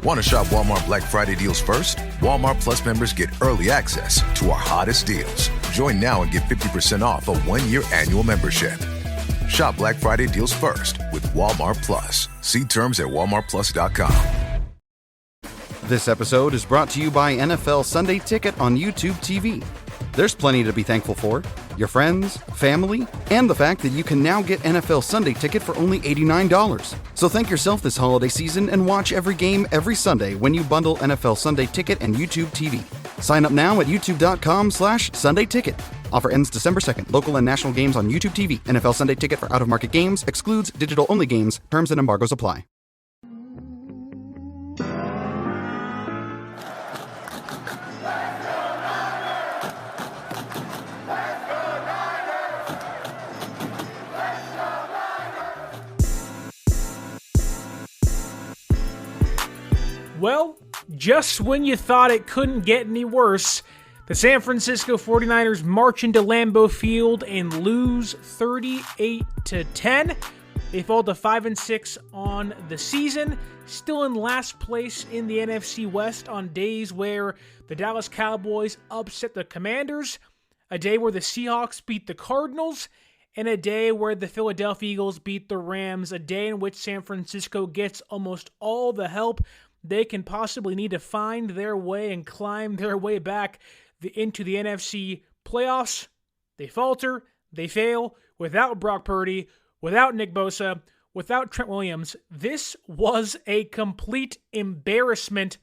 Want to shop Walmart Black Friday deals first? Walmart Plus members get early access to our hottest deals. Join now and get 50% off a 1-year annual membership. Shop Black Friday deals first with Walmart Plus. See terms at walmartplus.com. This episode is brought to you by NFL Sunday Ticket on YouTube TV. There's plenty to be thankful for. Your friends, family, and the fact that you can now get NFL Sunday Ticket for only $89. So thank yourself this holiday season and watch every game every Sunday when you bundle NFL Sunday Ticket and YouTube TV. Sign up now at youtube.com/Sunday Ticket. Offer ends December 2nd. Local and national games on YouTube TV. NFL Sunday Ticket for out-of-market games excludes digital-only games. Terms and embargoes apply. Well, just when you thought it couldn't get any worse, the San Francisco 49ers march into Lambeau Field and lose 38-10. They fall to 5-6 on the season, still in last place in the NFC West on days where the Dallas Cowboys upset the Commanders, a day where the Seahawks beat the Cardinals, and a day where the Philadelphia Eagles beat the Rams, a day in which San Francisco gets almost all the help they can possibly need to find their way and climb their way back into the NFC playoffs. They falter, they fail, without Brock Purdy, without Nick Bosa, without Trent Williams. This was a complete embarrassment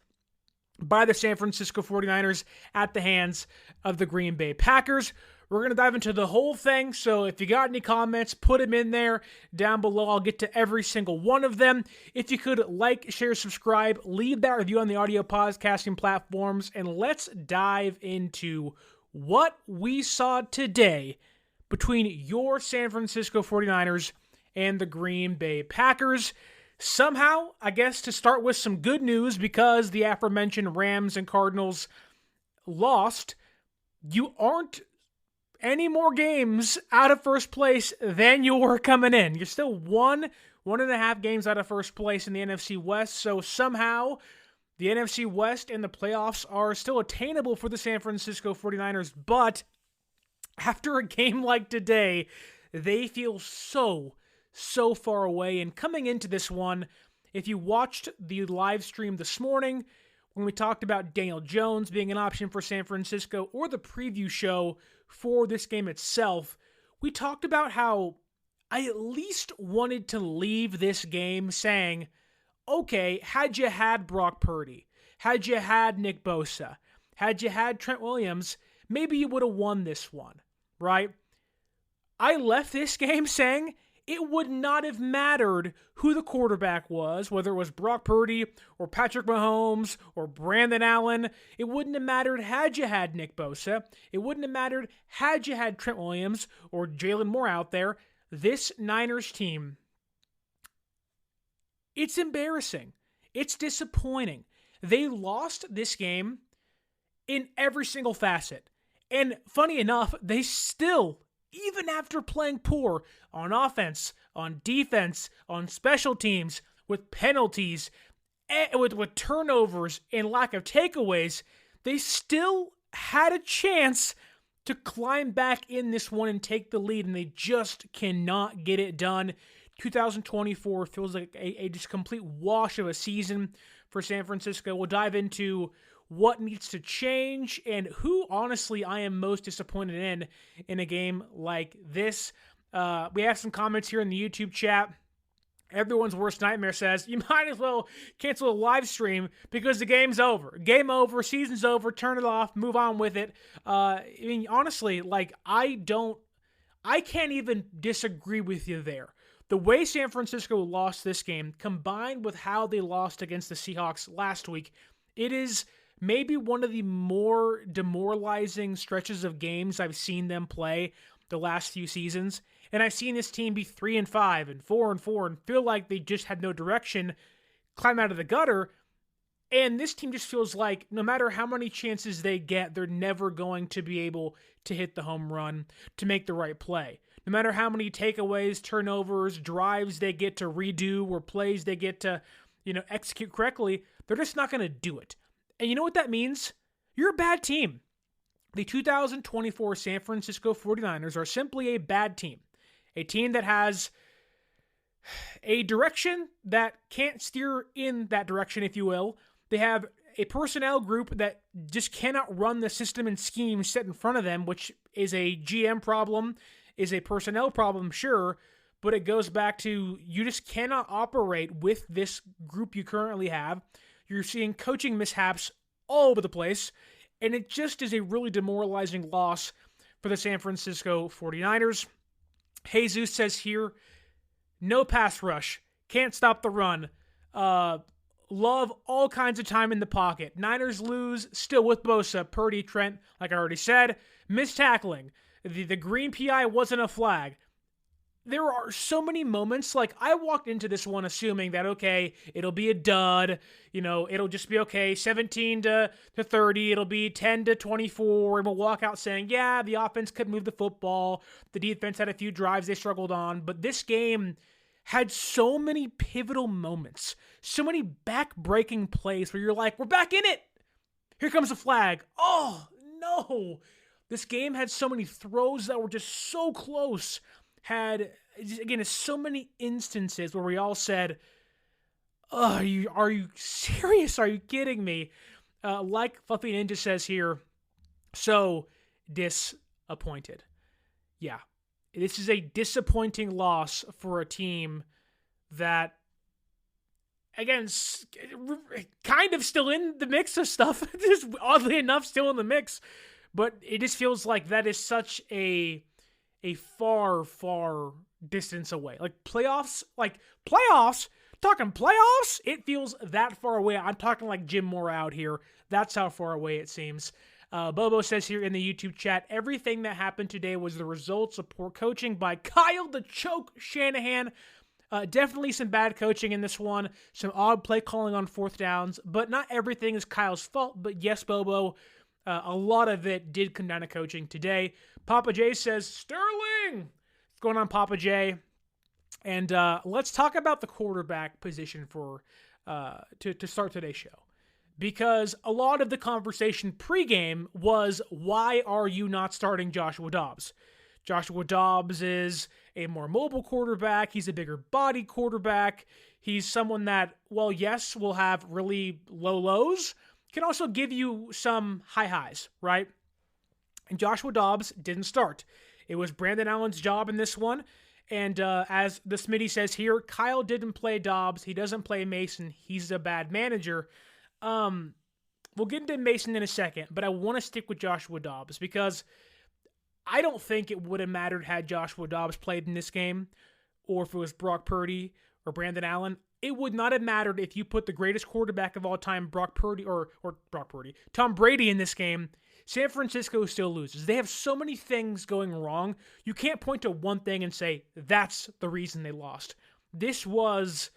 by the San Francisco 49ers at the hands of the Green Bay Packers. We're going to dive into the whole thing, so if you got any comments, put them in there down below. I'll get to every single one of them. If you could like, share, subscribe, leave that review on the audio podcasting platforms, and let's dive into what we saw today between your San Francisco 49ers and the Green Bay Packers. Somehow, I guess to start with some good news, because the aforementioned Rams and Cardinals lost, you aren't any more games out of first place than you were coming in. You're still one and a half games out of first place in the NFC West, so somehow the NFC West and the playoffs are still attainable for the San Francisco 49ers, but after a game like today, they feel so far away. And coming into this one, if you watched the live stream this morning, when we talked about Daniel Jones being an option for San Francisco, or the preview show for this game itself, we talked about how I at least wanted to leave this game saying, okay, had you had Brock Purdy, had you had Nick Bosa, had you had Trent Williams, maybe you would have won this one, right? I left this game saying it would not have mattered who the quarterback was, whether it was Brock Purdy or Patrick Mahomes or Brandon Allen. It wouldn't have mattered had you had Nick Bosa. It wouldn't have mattered had you had Trent Williams or Jalen Moore out there. This Niners team, it's embarrassing. It's disappointing. They lost this game in every single facet. And funny enough, they still, even after playing poor on offense, on defense, on special teams, with penalties, with turnovers and lack of takeaways, they still had a chance to climb back in this one and take the lead, and they just cannot get it done. 2024 feels like a just complete wash of a season for San Francisco. We'll dive into what needs to change and who, honestly, I am most disappointed in a game like this. We have some comments here in the YouTube chat. Everyone's worst nightmare says, you might as well cancel a live stream because the game's over. Game over, season's over, turn it off, move on with it. I mean, honestly, like, I can't even disagree with you there. The way San Francisco lost this game, combined with how they lost against the Seahawks last week, it is maybe one of the more demoralizing stretches of games I've seen them play the last few seasons. And I've seen this team be 3-5 and 4-4 and feel like they just had no direction, climb out of the gutter. And this team just feels like no matter how many chances they get, they're never going to be able to hit the home run, to make the right play. No matter how many takeaways, turnovers, drives they get to redo, or plays they get to, execute correctly, they're just not going to do it. And you know what that means? You're a bad team. The 2024 San Francisco 49ers are simply a bad team. A team that has a direction that can't steer in that direction, if you will. They have a personnel group that just cannot run the system and scheme set in front of them, which is a GM problem, is a personnel problem, sure, but it goes back to you just cannot operate with this group you currently have. You're seeing coaching mishaps all over the place, and it just is a really demoralizing loss for the San Francisco 49ers. Jesus says here, no pass rush, can't stop the run, love all kinds of time in the pocket. Niners lose, still with Bosa, Purdy, Trent, like I already said. Missed tackling. The green PI wasn't a flag. There are so many moments, like I walked into this one assuming that, okay, it'll be a dud, it'll just be okay, 17 to 30, it'll be 10 to 24, and we'll walk out saying, yeah, the offense could move the football, the defense had a few drives they struggled on, but this game had so many pivotal moments, so many back-breaking plays where you're like, we're back in it! Here comes the flag. Oh, no! This game had so many throws that were just so close. Had, again, so many instances where we all said, oh, are you serious? Are you kidding me? Like Fluffy Ninja says here, so disappointed. Yeah, this is a disappointing loss for a team that, again, kind of still in the mix of stuff. Just oddly enough, still in the mix. But it just feels like that is such a far, far distance away. Playoffs, talking playoffs, it feels that far away. I'm talking like Jim Moore out here. That's how far away it seems. Bobo says here in the YouTube chat, everything that happened today was the results of poor coaching by Kyle the Choke Shanahan. Definitely some bad coaching in this one, some odd play calling on fourth downs, but not everything is Kyle's fault. But yes, Bobo, a lot of it did come down to coaching today. Papa J says, Sterling! What's going on, Papa J? And let's talk about the quarterback position for to start today's show. Because a lot of the conversation pregame was, why are you not starting Joshua Dobbs? Joshua Dobbs is a more mobile quarterback. He's a bigger body quarterback. He's someone that, well, yes, will have really low lows, can also give you some high highs, right? And Joshua Dobbs didn't start. It was Brandon Allen's job in this one. And as the Smitty says here, Kyle didn't play Dobbs. He doesn't play Mason. He's a bad manager. We'll get into Mason in a second, but I want to stick with Joshua Dobbs because I don't think it would have mattered had Joshua Dobbs played in this game, or if it was Brock Purdy or Brandon Allen. It would not have mattered if you put the greatest quarterback of all time, Tom Brady, in this game. San Francisco still loses. They have so many things going wrong. You can't point to one thing and say, that's the reason they lost. This was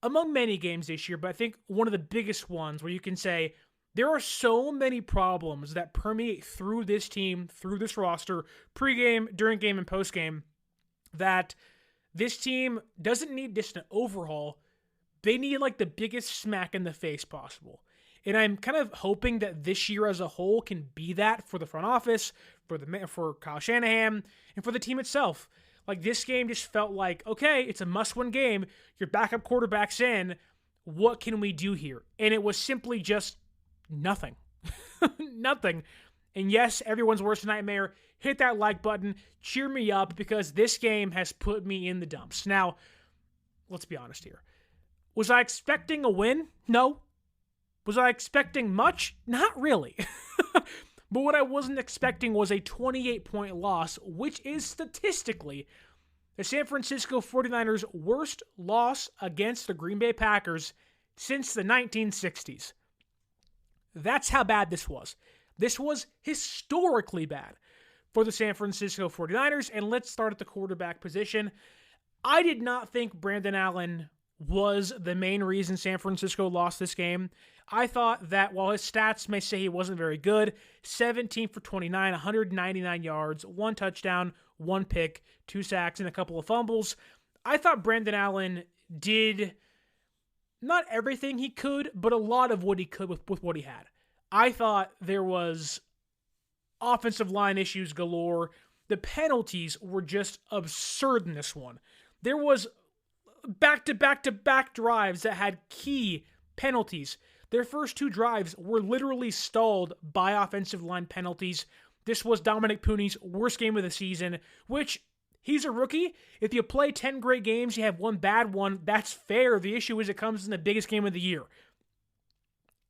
among many games this year, but I think one of the biggest ones where you can say, there are so many problems that permeate through this team, through this roster, pregame, during game, and postgame, that this team doesn't need just an overhaul. They need the biggest smack in the face possible. And I'm kind of hoping that this year as a whole can be that for the front office, for Kyle Shanahan, and for the team itself. This game just felt like, okay, it's a must-win game. Your backup quarterback's in. What can we do here? And it was simply just nothing. Nothing. And yes, everyone's worst nightmare. Hit that like button. Cheer me up because this game has put me in the dumps. Now, let's be honest here. Was I expecting a win? No. Was I expecting much? Not really. But what I wasn't expecting was a 28-point loss, which is statistically the San Francisco 49ers' worst loss against the Green Bay Packers since the 1960s. That's how bad this was. This was historically bad for the San Francisco 49ers, and let's start at the quarterback position. I did not think Brandon Allen was the main reason San Francisco lost this game. I thought that while his stats may say he wasn't very good, 17 for 29, 199 yards, 1 touchdown, 1 pick, 2 sacks, and a couple of fumbles, I thought Brandon Allen did not everything he could, but a lot of what he could with what he had. I thought there was offensive line issues galore. The penalties were just absurd in this one. There was back-to-back-to-back drives that had key penalties. Their first 2 drives were literally stalled by offensive line penalties. This was Dominic Puni's worst game of the season, which, he's a rookie. If you play 10 great games, you have 1 bad one, that's fair. The issue is it comes in the biggest game of the year.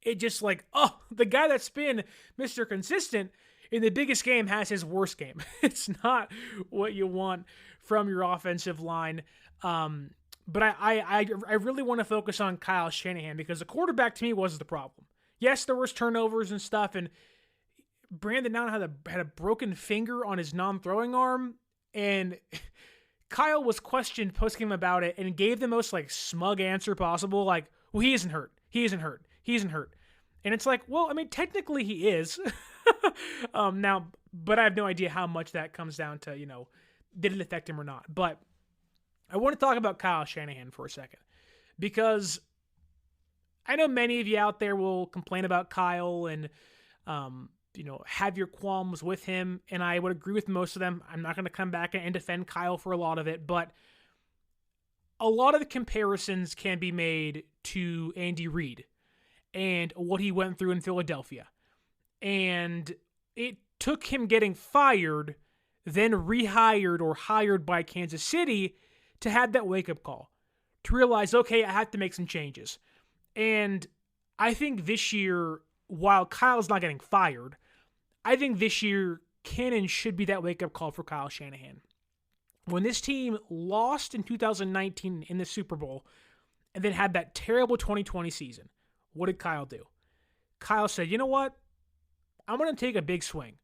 It just the guy that's been Mr. Consistent in the biggest game has his worst game. It's not what you want from your offensive line. But I really want to focus on Kyle Shanahan because the quarterback to me was the problem. Yes, there was turnovers and stuff, and Brandon Allen had a broken finger on his non-throwing arm, and Kyle was questioned post-game about it and gave the most smug answer possible, well, he isn't hurt. And it's technically he is. Now, but I have no idea how much that comes down to, did it affect him or not. But I want to talk about Kyle Shanahan for a second because I know many of you out there will complain about Kyle and, have your qualms with him, and I would agree with most of them. I'm not going to come back and defend Kyle for a lot of it, but a lot of the comparisons can be made to Andy Reid and what he went through in Philadelphia. And it took him getting fired, then rehired or hired by Kansas City to have that wake-up call, to realize, okay, I have to make some changes. And I think this year, while Kyle's not getting fired, I think this year can and should be that wake-up call for Kyle Shanahan. When this team lost in 2019 in the Super Bowl and then had that terrible 2020 season, what did Kyle do? Kyle said, you know what? I'm going to take a big swing.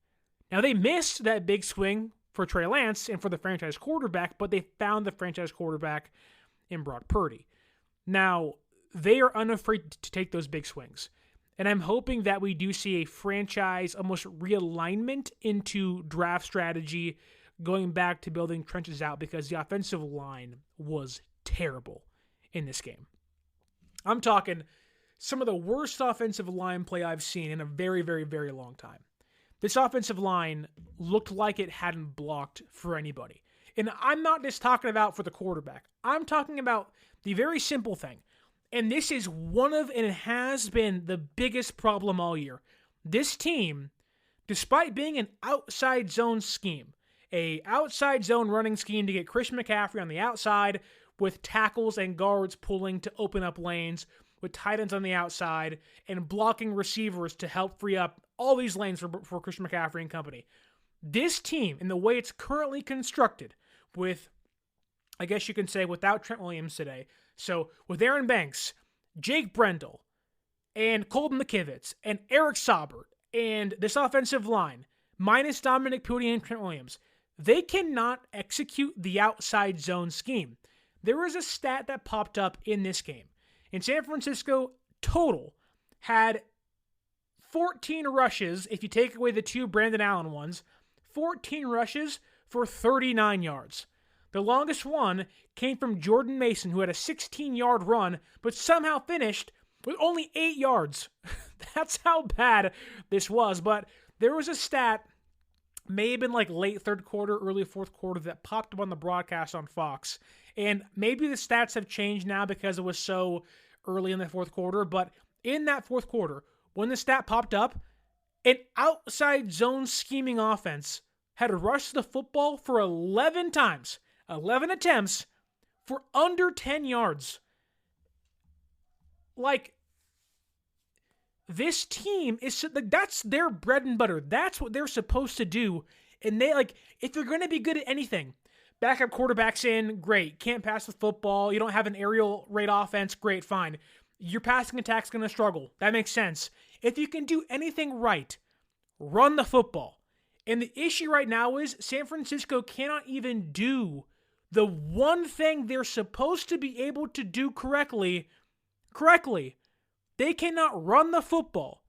Now, they missed that big swing for Trey Lance and for the franchise quarterback, but they found the franchise quarterback in Brock Purdy. Now, they are unafraid to take those big swings. And I'm hoping that we do see a franchise almost realignment into draft strategy, going back to building trenches out because the offensive line was terrible in this game. I'm talking some of the worst offensive line play I've seen in a very, very, very long time. This offensive line looked like it hadn't blocked for anybody. And I'm not just talking about for the quarterback. I'm talking about the very simple thing. And this is one of, and it has been the biggest problem all year. This team, despite being an outside zone scheme, a outside zone running scheme to get Christian McCaffrey on the outside with tackles and guards pulling to open up lanes, with tight ends on the outside, and blocking receivers to help free up all these lanes for Christian McCaffrey and company. This team, in the way it's currently constructed, with, I guess you can say, without Trent Williams today, so with Aaron Banks, Jake Brendel, and Colton McKivitz, and Eric Saubert, and this offensive line, minus Dominic Pudi and Trent Williams, they cannot execute the outside zone scheme. There was a stat that popped up in this game. In San Francisco, total had 14 rushes, if you take away the 2 Brandon Allen ones, 14 rushes for 39 yards. The longest one came from Jordan Mason, who had a 16-yard run, but somehow finished with only 8 yards. That's how bad this was. But there was a stat, may have been late third quarter, early fourth quarter, that popped up on the broadcast on Fox. And maybe the stats have changed now because it was so early in the fourth quarter. But in that fourth quarter, when the stat popped up, an outside zone scheming offense had rushed the football for 11 times. 11 attempts for under 10 yards. This team is, that's their bread and butter. That's what they're supposed to do. And they, if they're going to be good at anything, backup quarterbacks in, great. Can't pass the football. You don't have an aerial raid offense, great, fine. Your passing attack's going to struggle. That makes sense. If you can do anything right, run the football. And the issue right now is San Francisco cannot even do the one thing they're supposed to be able to do correctly. They cannot run the football,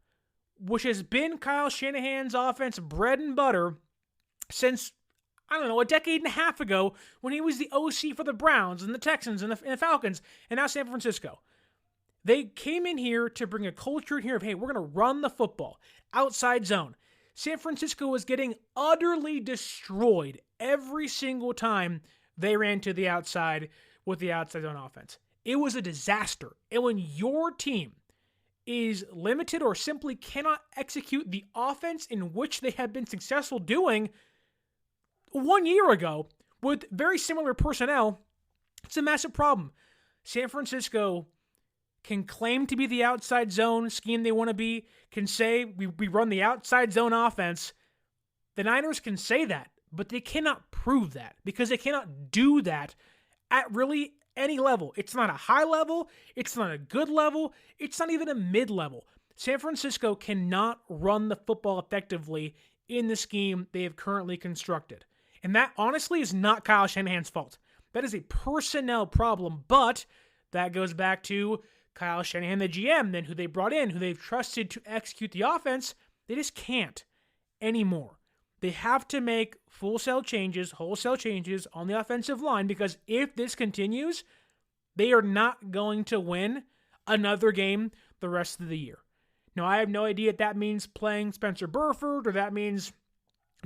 which has been Kyle Shanahan's offense bread and butter since, a decade and a half ago when he was the OC for the Browns and the Texans and the Falcons, and now San Francisco. They came in here to bring a culture in here of, hey, we're going to run the football, outside zone. San Francisco was getting utterly destroyed every single time they ran to the outside with the outside zone offense. It was a disaster. And when your team is limited or simply cannot execute the offense in which they have been successful doing 1 year ago with very similar personnel, it's a massive problem. San Francisco can claim to be the outside zone scheme they want to be, can say we run the outside zone offense. The Niners can say that, but they cannot prove that because they cannot do that at really any level. It's not a high level. It's not a good level. It's not even a mid-level. San Francisco cannot run the football effectively in the scheme they have currently constructed. And that honestly is not Kyle Shanahan's fault. That is a personnel problem, but that goes back to Kyle Shanahan, the GM, then who they brought in, who they've trusted to execute the offense. They just can't anymore. They have to make wholesale changes on the offensive line because if this continues, they are not going to win another game the rest of the year. Now, I have no idea if that means playing Spencer Burford or that means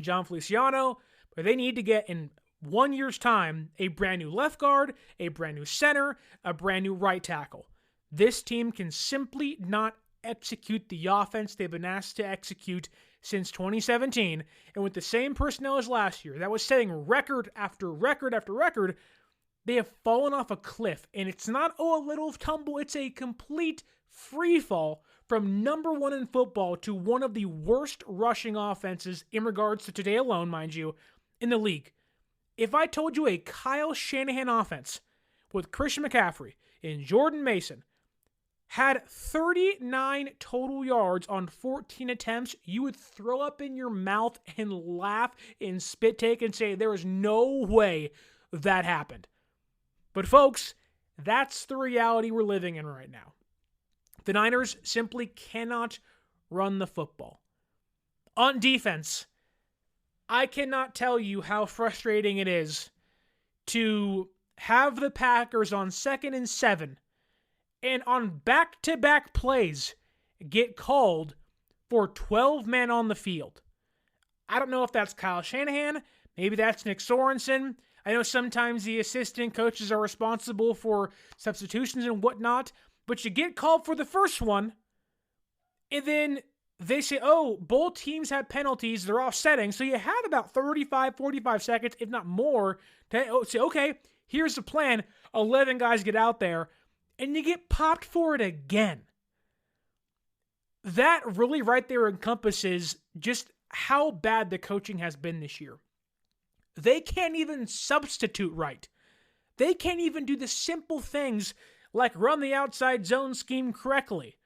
John Feliciano, but they need to get in 1 year's time a brand new left guard, a brand new center, a brand new right tackle. This team can simply not execute the offense they've been asked to execute since 2017, and with the same personnel as last year, that was setting record after record after record, they have fallen off a cliff, and it's not, a little tumble, it's a complete free fall from number one in football to one of the worst rushing offenses in regards to today alone, mind you, in the league. If I told you a Kyle Shanahan offense with Christian McCaffrey and Jordan Mason had 39 total yards on 14 attempts, you would throw up in your mouth and laugh and spit take and say there is no way that happened. But folks, that's the reality we're living in right now. The Niners simply cannot run the football. On defense, I cannot tell you how frustrating it is to have the Packers on 2nd and 7 and on back-to-back plays get called for 12 men on the field. I don't know if that's Kyle Shanahan. Maybe that's Nick Sorensen. I know sometimes the assistant coaches are responsible for substitutions and whatnot, but you get called for the first one, and then they say, oh, both teams had penalties, they're offsetting, so you have about 35, 45 seconds, if not more, to say, okay, here's the plan. 11 guys get out there, and you get popped for it again. That really right there encompasses just how bad the coaching has been this year. They can't even substitute right. They can't even do the simple things like run the outside zone scheme correctly.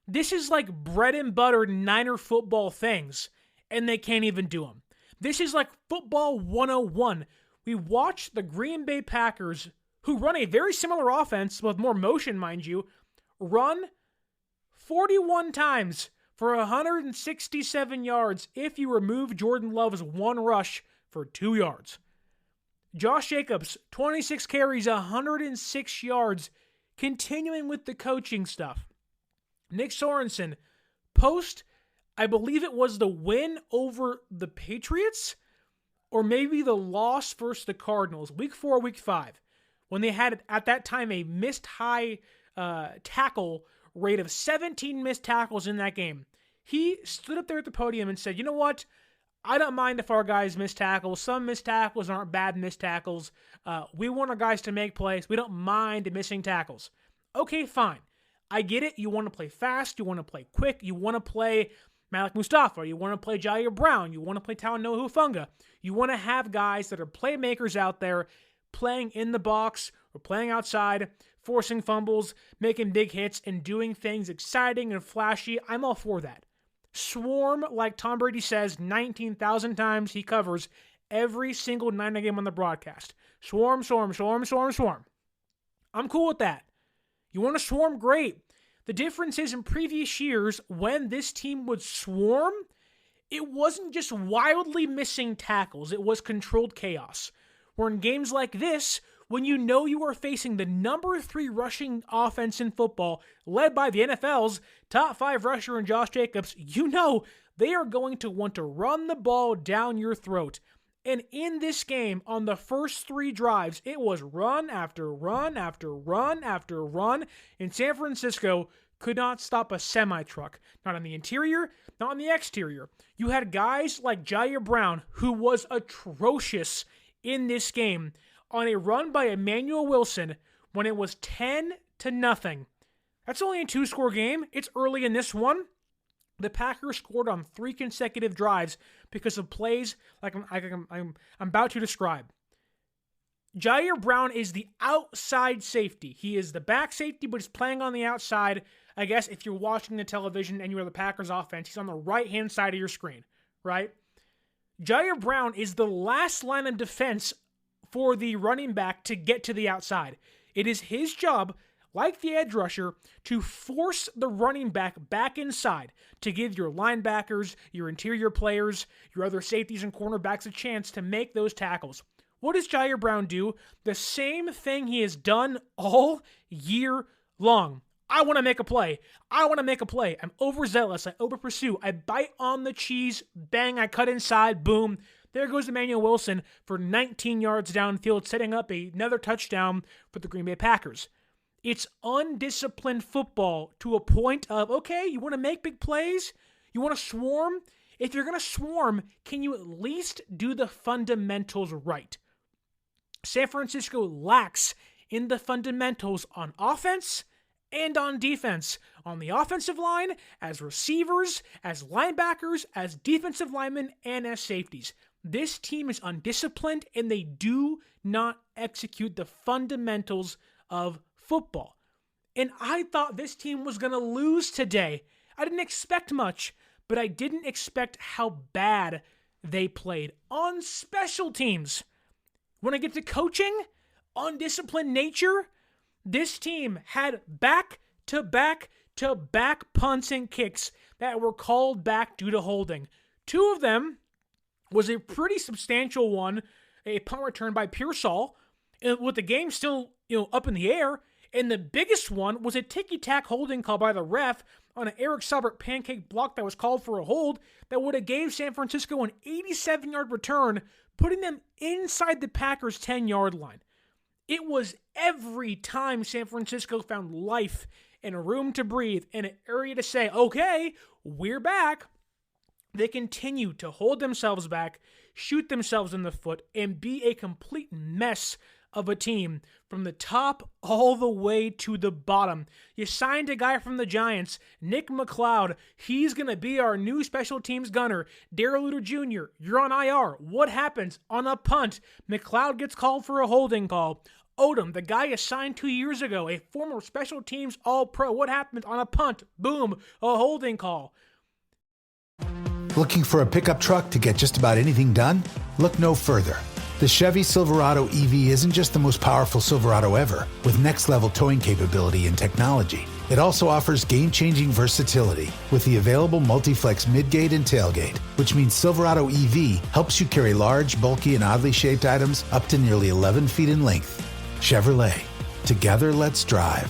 This is like bread and butter Niner football things, and they can't even do them. This is like football 101. We watched the Green Bay Packers, who run a very similar offense with more motion, mind you, run 41 times for 167 yards if you remove Jordan Love's one rush for 2 yards. Josh Jacobs, 26 carries, 106 yards, continuing with the coaching stuff. Nick Sorensen, post, I believe it was the win over the Patriots, or maybe the loss versus the Cardinals, week 4, week 5, when they had, at that time, a missed high tackle rate of 17 missed tackles in that game. He stood up there at the podium and said, you know what? I don't mind if our guys miss tackles. Some missed tackles aren't bad missed tackles. We want our guys to make plays. We don't mind missing tackles. Okay, fine. I get it. You want to play fast. You want to play quick. You want to play Malik Mustafa. You want to play Jair Brown. You want to play Talanoa Hufanga. You want to have guys that are playmakers out there playing in the box or playing outside, forcing fumbles, making big hits, and doing things exciting and flashy. I'm all for that. Swarm, like Tom Brady says 19,000 times he covers every single Niner game on the broadcast. Swarm, swarm, swarm, swarm, swarm. I'm cool with that. You want to swarm? Great. The difference is in previous years, when this team would swarm, it wasn't just wildly missing tackles. It was controlled chaos. Where in games like this, when you know you are facing the number 3 rushing offense in football, led by the NFL's top 5 rusher in Josh Jacobs, you know they are going to want to run the ball down your throat. And in this game, on the first 3 drives, it was run after run after run after run, and San Francisco could not stop a semi-truck. Not on the interior, not on the exterior. You had guys like Jair Brown, who was atrocious in this game, on a run by Emmanuel Wilson when it was 10-0. That's only a 2-score game. It's early in this one. The Packers scored on 3 consecutive drives because of plays like I'm about to describe. Jair Brown is the outside safety. He is the back safety, but he's playing on the outside. I guess if you're watching the television and you're the Packers offense, he's on the right-hand side of your screen, right? Jair Brown is the last line of defense for the running back to get to the outside. It is his job, like the edge rusher, to force the running back inside to give your linebackers, your interior players, your other safeties and cornerbacks a chance to make those tackles. What does Jair Brown do? The same thing he has done all year long. I want to make a play. I'm overzealous. I overpursue. I bite on the cheese. Bang, I cut inside. Boom. There goes Emmanuel Wilson for 19 yards downfield, setting up another touchdown for the Green Bay Packers. It's undisciplined football to a point of, okay, you want to make big plays? You want to swarm? If you're going to swarm, can you at least do the fundamentals right? San Francisco lacks in the fundamentals on offense and on defense. On the offensive line, as receivers, as linebackers, as defensive linemen, and as safeties. This team is undisciplined, and they do not execute the fundamentals of football. And I thought this team was going to lose today. I didn't expect much, but I didn't expect how bad they played on special teams. When I get to coaching, undisciplined nature, this team had back-to-back-to-back punts and kicks that were called back due to holding. 2 of them was a pretty substantial one, a punt return by Pearsall, with the game still up in the air. And the biggest one was a ticky-tack holding call by the ref on an Eric Saubert pancake block that was called for a hold that would have gave San Francisco an 87-yard return, putting them inside the Packers' 10-yard line. It was every time San Francisco found life and room to breathe and an area to say, okay, we're back, they continue to hold themselves back, shoot themselves in the foot, and be a complete mess of a team from the top all the way to the bottom. You signed a guy from the Giants, Nick McLeod. He's going to be our new special teams gunner. Darrell Luter Jr., you're on IR. What happens on a punt? McLeod gets called for a holding call. Odom, the guy you signed 2 years ago, a former special teams All-Pro. What happens on a punt? Boom, a holding call. Looking for a pickup truck to get just about anything done? Look no further. The Chevy Silverado EV isn't just the most powerful Silverado ever, with next-level towing capability and technology. It also offers game-changing versatility with the available multi-flex midgate and tailgate, which means Silverado EV helps you carry large, bulky, and oddly shaped items up to nearly 11 feet in length. Chevrolet. Together, let's drive.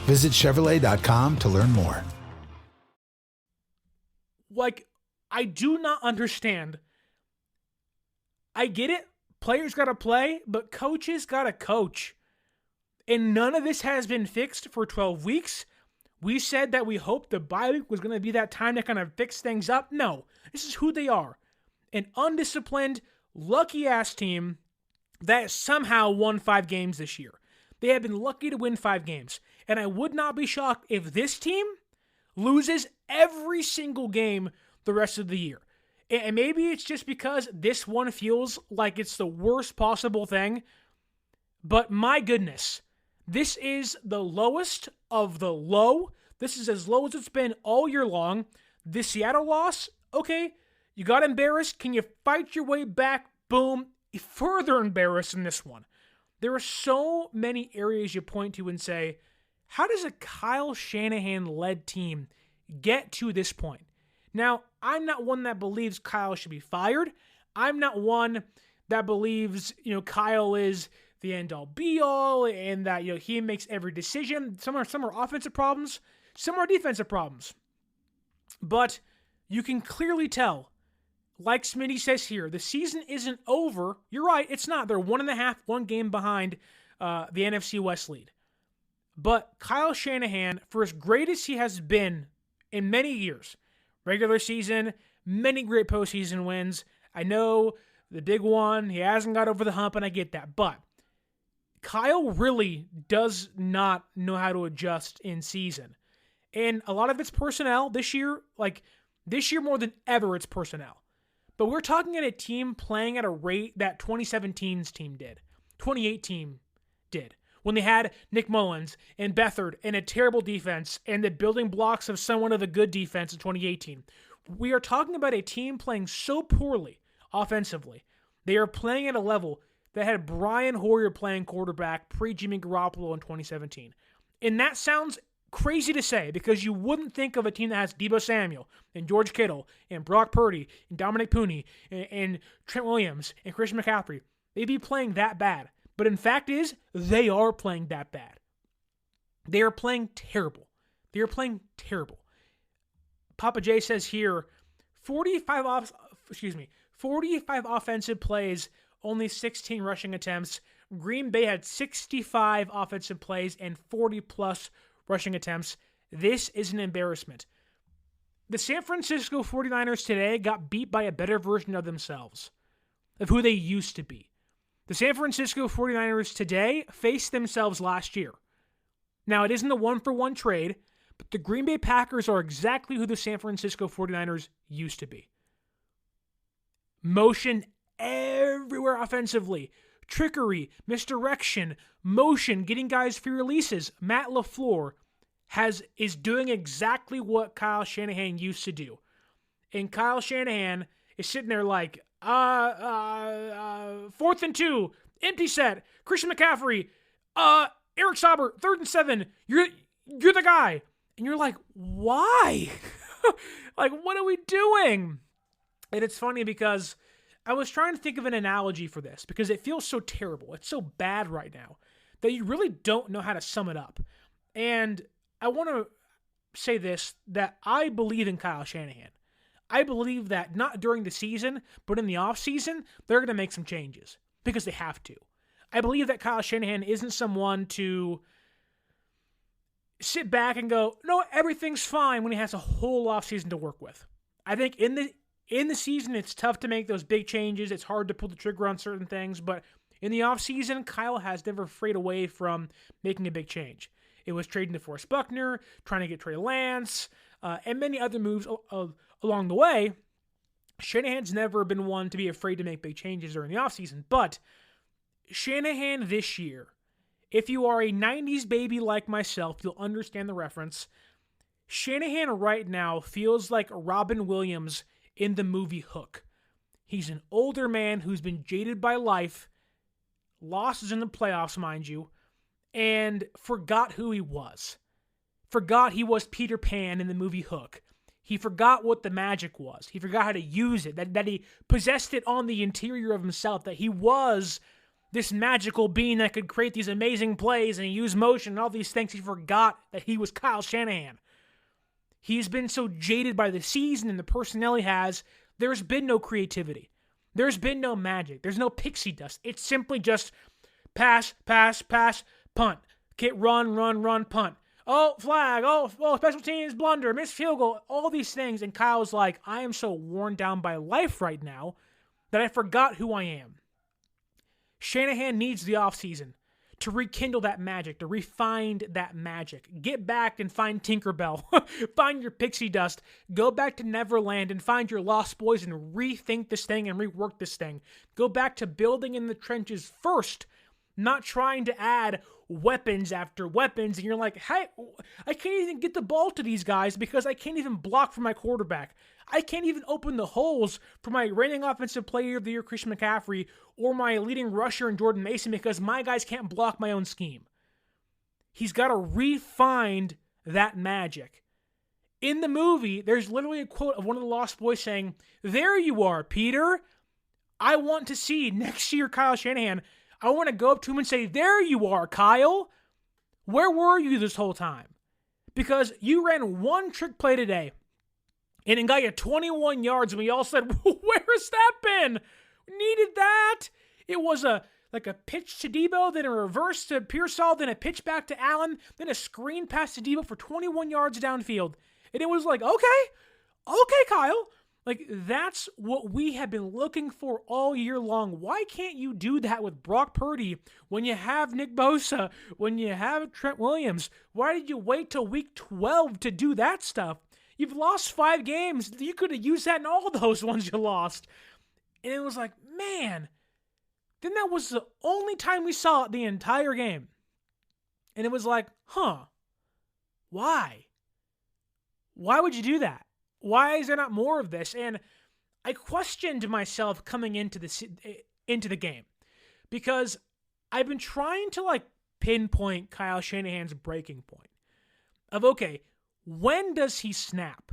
Visit Chevrolet.com to learn more. I do not understand. I get it. Players got to play, but coaches got to coach. And none of this has been fixed for 12 weeks. We said that we hoped the bye week was going to be that time to kind of fix things up. No, this is who they are. An undisciplined, lucky-ass team that somehow won 5 games this year. They have been lucky to win 5 games. And I would not be shocked if this team loses every single game the rest of the year. And maybe it's just because this one feels like it's the worst possible thing. But my goodness, this is the lowest of the low. This is as low as it's been all year long. This Seattle loss, okay, you got embarrassed. Can you fight your way back? Boom. Further embarrassed in this one. There are so many areas you point to and say, how does a Kyle Shanahan-led team get to this point? Now, I'm not one that believes Kyle should be fired. I'm not one that believes, Kyle is the end-all be-all and that, he makes every decision. Some are offensive problems, some are defensive problems. But you can clearly tell, like Smitty says here, the season isn't over. You're right, it's not. They're 1 game behind the NFC West lead. But Kyle Shanahan, for as great as he has been in many years, regular season, many great postseason wins. I know the big one, he hasn't got over the hump, and I get that. But Kyle really does not know how to adjust in season. And a lot of it's personnel this year. This year more than ever, it's personnel. But we're talking at a team playing at a rate that 2017's team did. 2018 did. When they had Nick Mullins and Beathard and a terrible defense and the building blocks of somewhat of a good defense in 2018. We are talking about a team playing so poorly offensively. They are playing at a level that had Brian Hoyer playing quarterback pre-Jimmy Garoppolo in 2017. And that sounds crazy to say because you wouldn't think of a team that has Deebo Samuel and George Kittle and Brock Purdy and Dominic Pooney and Trent Williams and Christian McCaffrey. They'd be playing that bad. But in fact is, they are playing that bad. They are playing terrible. They are playing terrible. Papa J says here, 45 offensive plays, only 16 rushing attempts. Green Bay had 65 offensive plays and 40-plus rushing attempts. This is an embarrassment. The San Francisco 49ers today got beat by a better version of themselves, of who they used to be. The San Francisco 49ers today faced themselves last year. Now, it isn't a one-for-one trade, but the Green Bay Packers are exactly who the San Francisco 49ers used to be. Motion everywhere offensively. Trickery, misdirection, motion, getting guys free releases. Matt LaFleur is doing exactly what Kyle Shanahan used to do. And Kyle Shanahan is sitting there like, 4th and 2, empty set, Christian McCaffrey, Eric Sauber, 3rd and 7, you're the guy. And you're like, why? What are we doing? And it's funny because I was trying to think of an analogy for this because it feels so terrible. It's so bad right now that you really don't know how to sum it up. And I want to say this, that I believe in Kyle Shanahan. I believe that not during the season, but in the offseason, they're going to make some changes because they have to. I believe that Kyle Shanahan isn't someone to sit back and go, no, everything's fine when he has a whole offseason to work with. I think in the season, it's tough to make those big changes. It's hard to pull the trigger on certain things, but in the offseason, Kyle has never frayed away from making a big change. It was trading DeForest Buckner, trying to get Trey Lance, and many other moves along the way. Shanahan's never been one to be afraid to make big changes during the offseason, but Shanahan this year, if you are a 90s baby like myself, you'll understand the reference. Shanahan right now feels like Robin Williams in the movie Hook. He's an older man who's been jaded by life, losses in the playoffs, mind you, and forgot who he was. Forgot he was Peter Pan in the movie Hook. He forgot what the magic was. He forgot how to use it, that he possessed it on the interior of himself, that he was this magical being that could create these amazing plays and use motion and all these things. He forgot that he was Kyle Shanahan. He's been so jaded by the season and the personnel he has, there's been no creativity. There's been no magic. There's no pixie dust. It's simply just pass, pass, pass, punt. Run, punt. Oh, flag. Oh, special teams, blunder, missed field goal, all these things. And Kyle's like, I am so worn down by life right now that I forgot who I am. Shanahan needs the offseason to rekindle that magic, to refine that magic. Get back and find Tinkerbell. Find your pixie dust. Go back to Neverland and find your lost boys and rethink this thing and rework this thing. Go back to building in the trenches first, not trying to add weapons after weapons. And you're like, hey, I can't even get the ball to these guys because I can't even block for my quarterback. I can't even open the holes for my reigning offensive player of the year, Christian McCaffrey, or my leading rusher in Jordan Mason because my guys can't block my own scheme. He's got to refine that magic. In the movie, there's literally a quote of one of the Lost Boys saying, "There you are, Peter. I want to see next year Kyle Shanahan. I want to go up to him and say, there you are, Kyle. Where were you this whole time? Because you ran one trick play today, and it got you 21 yards, and we all said, where has that been? We needed that. It was a pitch to Deebo, then a reverse to Pearsall, then a pitch back to Allen, then a screen pass to Deebo for 21 yards downfield. And it was like, okay, Kyle. Like, that's what we have been looking for all year long. Why can't you do that with Brock Purdy when you have Nick Bosa, when you have Trent Williams? Why did you wait till week 12 to do that stuff? You've lost 5 games. You could have used that in all those ones you lost. And it was like, man, then that was the only time we saw it the entire game. And it was like, why? Why would you do that? Why is there not more of this? And I questioned myself coming into the game because I've been trying to pinpoint Kyle Shanahan's breaking point of, okay, when does he snap?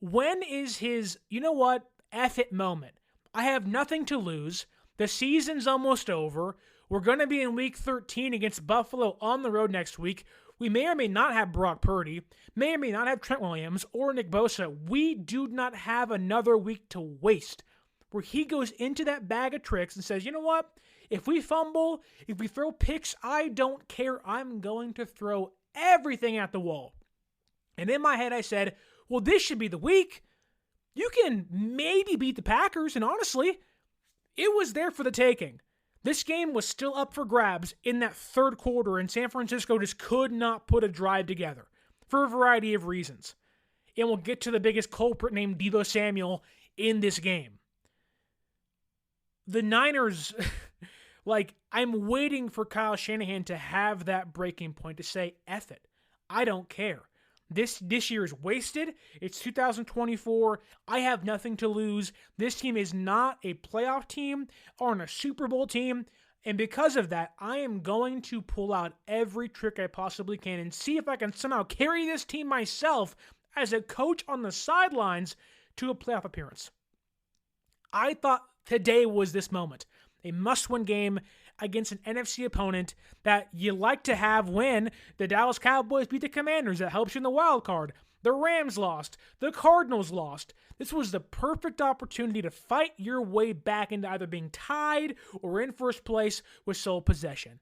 When is his, you know what, F it moment? I have nothing to lose. The season's almost over. We're going to be in week 13 against Buffalo on the road next week. We may or may not have Brock Purdy, may or may not have Trent Williams or Nick Bosa. We do not have another week to waste where he goes into that bag of tricks and says, you know what? If we fumble, if we throw picks, I don't care. I'm going to throw everything at the wall. And in my head, I said, well, this should be the week. You can maybe beat the Packers, and honestly, it was there for the taking. This game was still up for grabs in that third quarter, and San Francisco just could not put a drive together for a variety of reasons. And we'll get to the biggest culprit named Deebo Samuel in this game. The Niners, I'm waiting for Kyle Shanahan to have that breaking point to say, F it. I don't care. This year is wasted. It's 2024. I have nothing to lose. This team is not a playoff team or a Super Bowl team. And because of that, I am going to pull out every trick I possibly can and see if I can somehow carry this team myself as a coach on the sidelines to a playoff appearance. I thought today was this moment. A must-win game against an NFC opponent that you like to have when the Dallas Cowboys beat the Commanders. That helps you in the wild card. The Rams lost. The Cardinals lost. This was the perfect opportunity to fight your way back into either being tied or in first place with sole possession.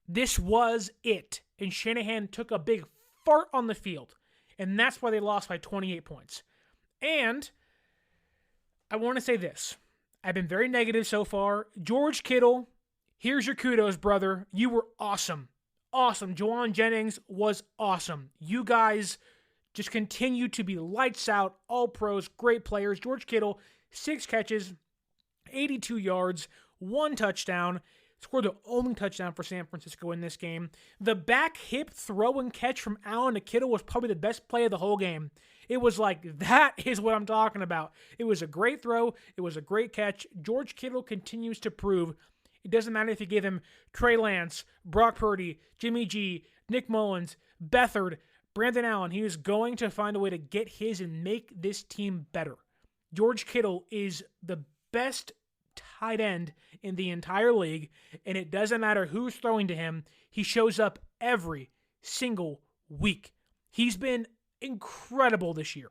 This was it. And Shanahan took a big fart on the field. And that's why they lost by 28 points. And I want to say this. I've been very negative so far. George Kittle, here's your kudos, brother. You were awesome. Awesome. Juwan Jennings was awesome. You guys just continue to be lights out, all pros, great players. George Kittle, 6 catches, 82 yards, 1 touchdown. Scored the only touchdown for San Francisco in this game. The back hip throw and catch from Allen to Kittle was probably the best play of the whole game. It was like, that is what I'm talking about. It was a great throw. It was a great catch. George Kittle continues to prove it doesn't matter if you give him Trey Lance, Brock Purdy, Jimmy G, Nick Mullins, Beathard, Brandon Allen. He is going to find a way to get his and make this team better. George Kittle is the best tight end in the entire league, and it doesn't matter who's throwing to him. He shows up every single week. He's been incredible this year.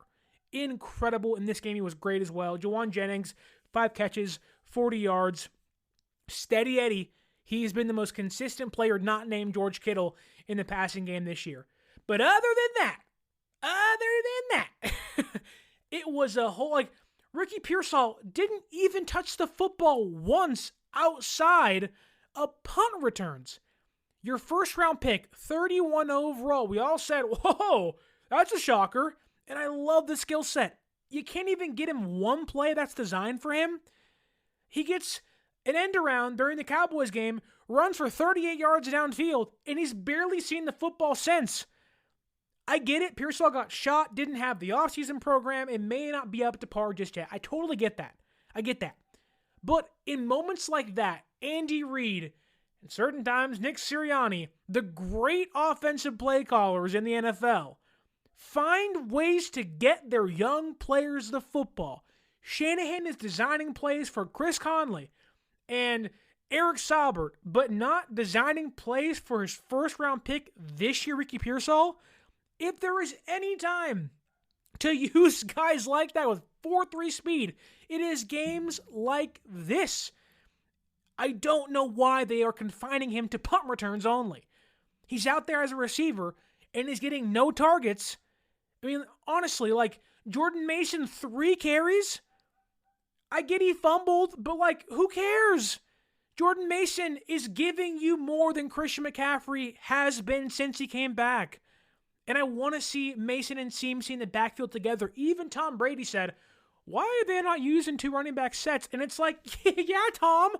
Incredible. In this game, he was great as well. Juwan Jennings, 5 catches, 40 yards. Steady Eddie. He's been the most consistent player not named George Kittle in the passing game this year. But other than that, it was a whole, Ricky Pearsall didn't even touch the football once outside of punt returns. Your first round pick, 31 overall. We all said, whoa, that's a shocker. And I love the skill set. You can't even get him one play that's designed for him. He gets an end around during the Cowboys game, runs for 38 yards downfield, and he's barely seen the football since. I get it. Pearsall got shot, didn't have the offseason program, and may not be up to par just yet. I totally get that. I get that. But in moments like that, Andy Reid, and certain times Nick Sirianni, the great offensive play callers in the NFL, find ways to get their young players the football. Shanahan is designing plays for Chris Conley and Eric Saubert, but not designing plays for his first-round pick this year, Ricky Pearsall. If there is any time to use guys like that with 4.3 speed, it is games like this. I don't know why they are confining him to punt returns only. He's out there as a receiver and is getting no targets. I mean, honestly, like, Jordan Mason, 3 carries? I get he fumbled, but, like, who cares? Jordan Mason is giving you more than Christian McCaffrey has been since he came back. And I want to see Mason and CMC in the backfield together. Even Tom Brady said, why are they not using 2 running back sets? And it's like, yeah, Tom,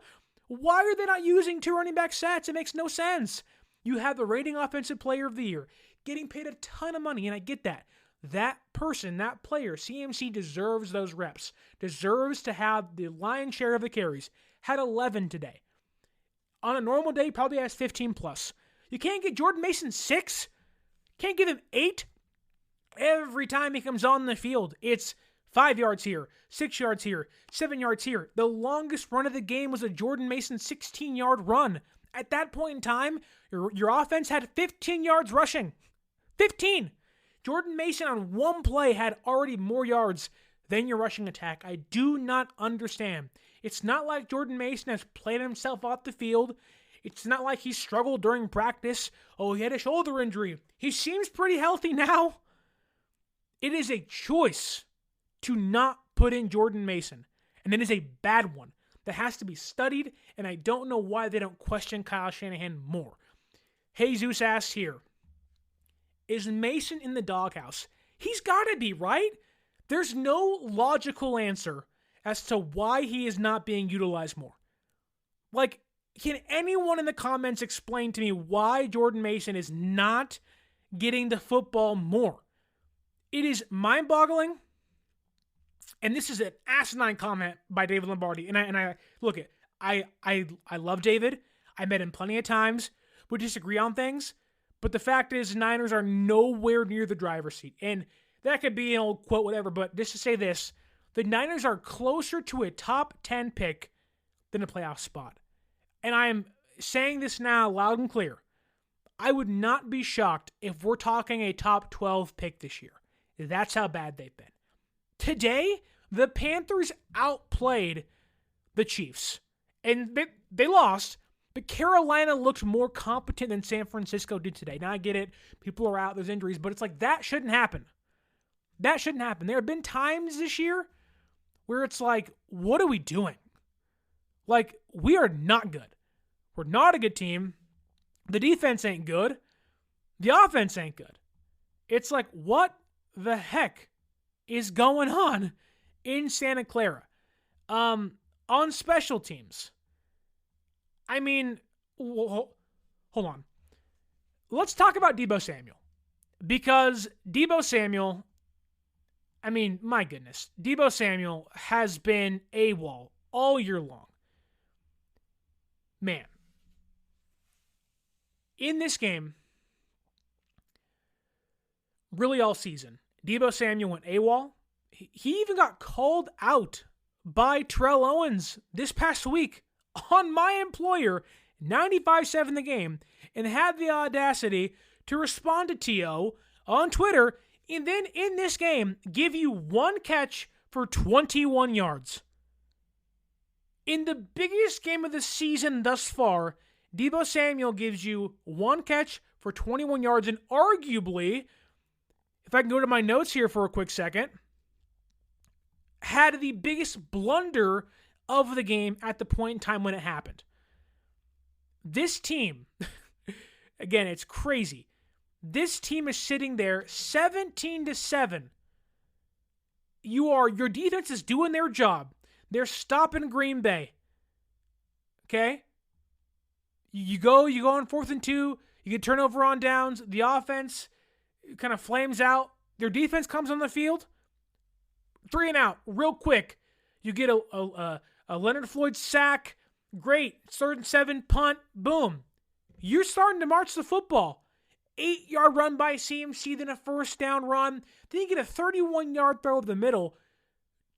why are they not using 2 running back sets? It makes no sense. You have the rating offensive player of the year, getting paid a ton of money, and I get that. That person, that player, CMC deserves those reps, deserves to have the lion's share of the carries. Had 11 today. On a normal day, probably has 15 plus. You can't get Jordan Mason 6? Can't give him 8? Every time he comes on the field, it's 5 yards here, 6 yards here, 7 yards here. The longest run of the game was a Jordan Mason 16-yard run. At that point in time, your offense had 15 yards rushing. 15! Jordan Mason on one play had already more yards than your rushing attack. I do not understand. It's not like Jordan Mason has played himself off the field. It's not like he struggled during practice. Oh, he had a shoulder injury. He seems pretty healthy now. It is a choice to not put in Jordan Mason. And it is a bad one that has to be studied, and I don't know why they don't question Kyle Shanahan more. Jesus asks here, is Mason in the doghouse? He's got to be, right? There's no logical answer as to why he is not being utilized more. Like, can anyone in the comments explain to me why Jordan Mason is not getting the football more? It is mind-boggling. And this is an asinine comment by David Lombardi. And I look at, I love David. I met him plenty of times. We disagree on things. But the fact is, the Niners are nowhere near the driver's seat. And that could be an old quote, whatever. But just to say this, the Niners are closer to a top 10 pick than a playoff spot. And I am saying this now loud and clear. I would not be shocked if we're talking a top 12 pick this year. That's how bad they've been. Today, the Panthers outplayed the Chiefs. And they lost, but Carolina looked more competent than San Francisco did today. Now, I get it. People are out. There's injuries. But it's like, that shouldn't happen. That shouldn't happen. There have been times this year where it's like, what are we doing? Like, we are not good. We're not a good team. The defense ain't good. The offense ain't good. It's like, what the heck is going on in Santa Clara? On special teams. I mean, hold on. Let's talk about Deebo Samuel. Because Deebo Samuel, I mean, my goodness. Deebo Samuel has been AWOL all year long. Man. In this game, really all season, Deebo Samuel went AWOL. He even got called out by Terrell Owens this past week on my employer, 95-7 the game, and had the audacity to respond to T.O. on Twitter, and then in this game, give you one catch for 21 yards. In the biggest game of the season thus far, Deebo Samuel gives you one catch for 21 yards, and arguably, if I can go to my notes here for a quick second, had the biggest blunder of the game at the point in time when it happened. This team, again, it's crazy. This team is sitting there 17-7. Your defense is doing their job. They're stopping Green Bay. Okay? You go on 4th and 2, you get turnover on downs, the offense kind of flames out. Their defense comes on the field, 3 and out, real quick. You get a Leonard Floyd sack, great, 3rd and 7, punt, boom. You're starting to march the football. 8-yard run by CMC, then a 1st down run. Then you get a 31-yard throw over the middle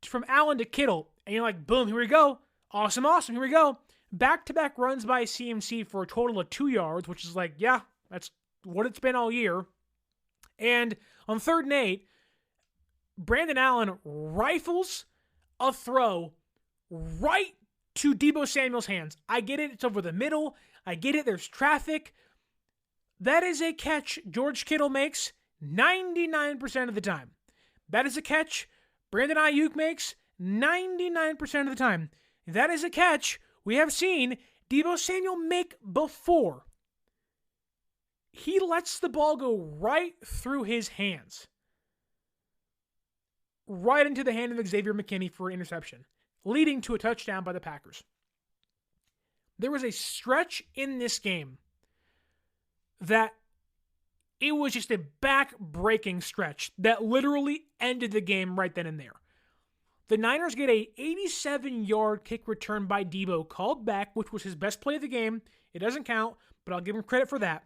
from Allen to Kittle. And you're like, boom, here we go. Awesome, here we go. Back-to-back runs by CMC for a total of 2 yards, which is like, yeah, that's what it's been all year. And on 3rd and 8, Brandon Allen rifles a throw right to Deebo Samuel's hands. I get it. It's over the middle. I get it. There's traffic. That is a catch George Kittle makes 99% of the time. That is a catch Brandon Ayuk makes 99% of the time. That is a catch we have seen Deebo Samuel make before. He lets the ball go right through his hands. Right into the hand of Xavier McKinney for an interception, leading to a touchdown by the Packers. There was a stretch in this game that it was just a back-breaking stretch that literally ended the game right then and there. The Niners get a 87-yard kick return by Deebo called back, which was his best play of the game. It doesn't count, but I'll give him credit for that.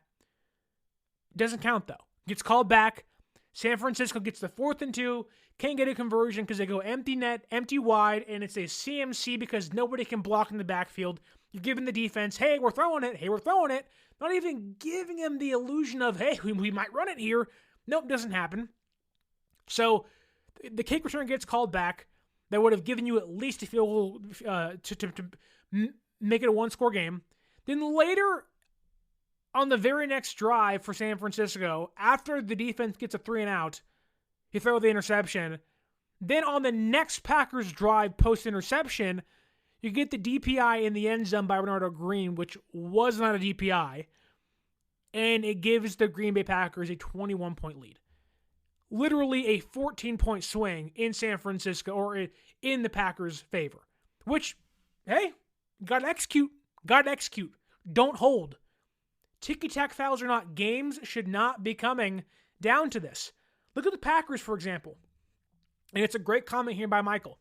It doesn't count, though. Gets called back. San Francisco gets the 4th and 2. Can't get a conversion because they go empty net, empty wide, and it's a CMC because nobody can block in the backfield. You're giving the defense, hey, we're throwing it. Hey, we're throwing it. Not even giving them the illusion of, hey, we might run it here. Nope, doesn't happen. So the kick return gets called back. That would have given you at least a field goal to make it a one-score game. Then later on the very next drive for San Francisco, after the defense gets a 3-and-out, you throw the interception. Then on the next Packers drive post-interception, you get the DPI in the end zone by Bernardo Green, which was not a DPI, and it gives the Green Bay Packers a 21-point lead. Literally a 14-point swing in San Francisco, or in the Packers' favor. Which, hey, gotta execute. Don't hold. Ticky-tack fouls or not, games should not be coming down to this. Look at the Packers, for example. And it's a great comment here by Michael.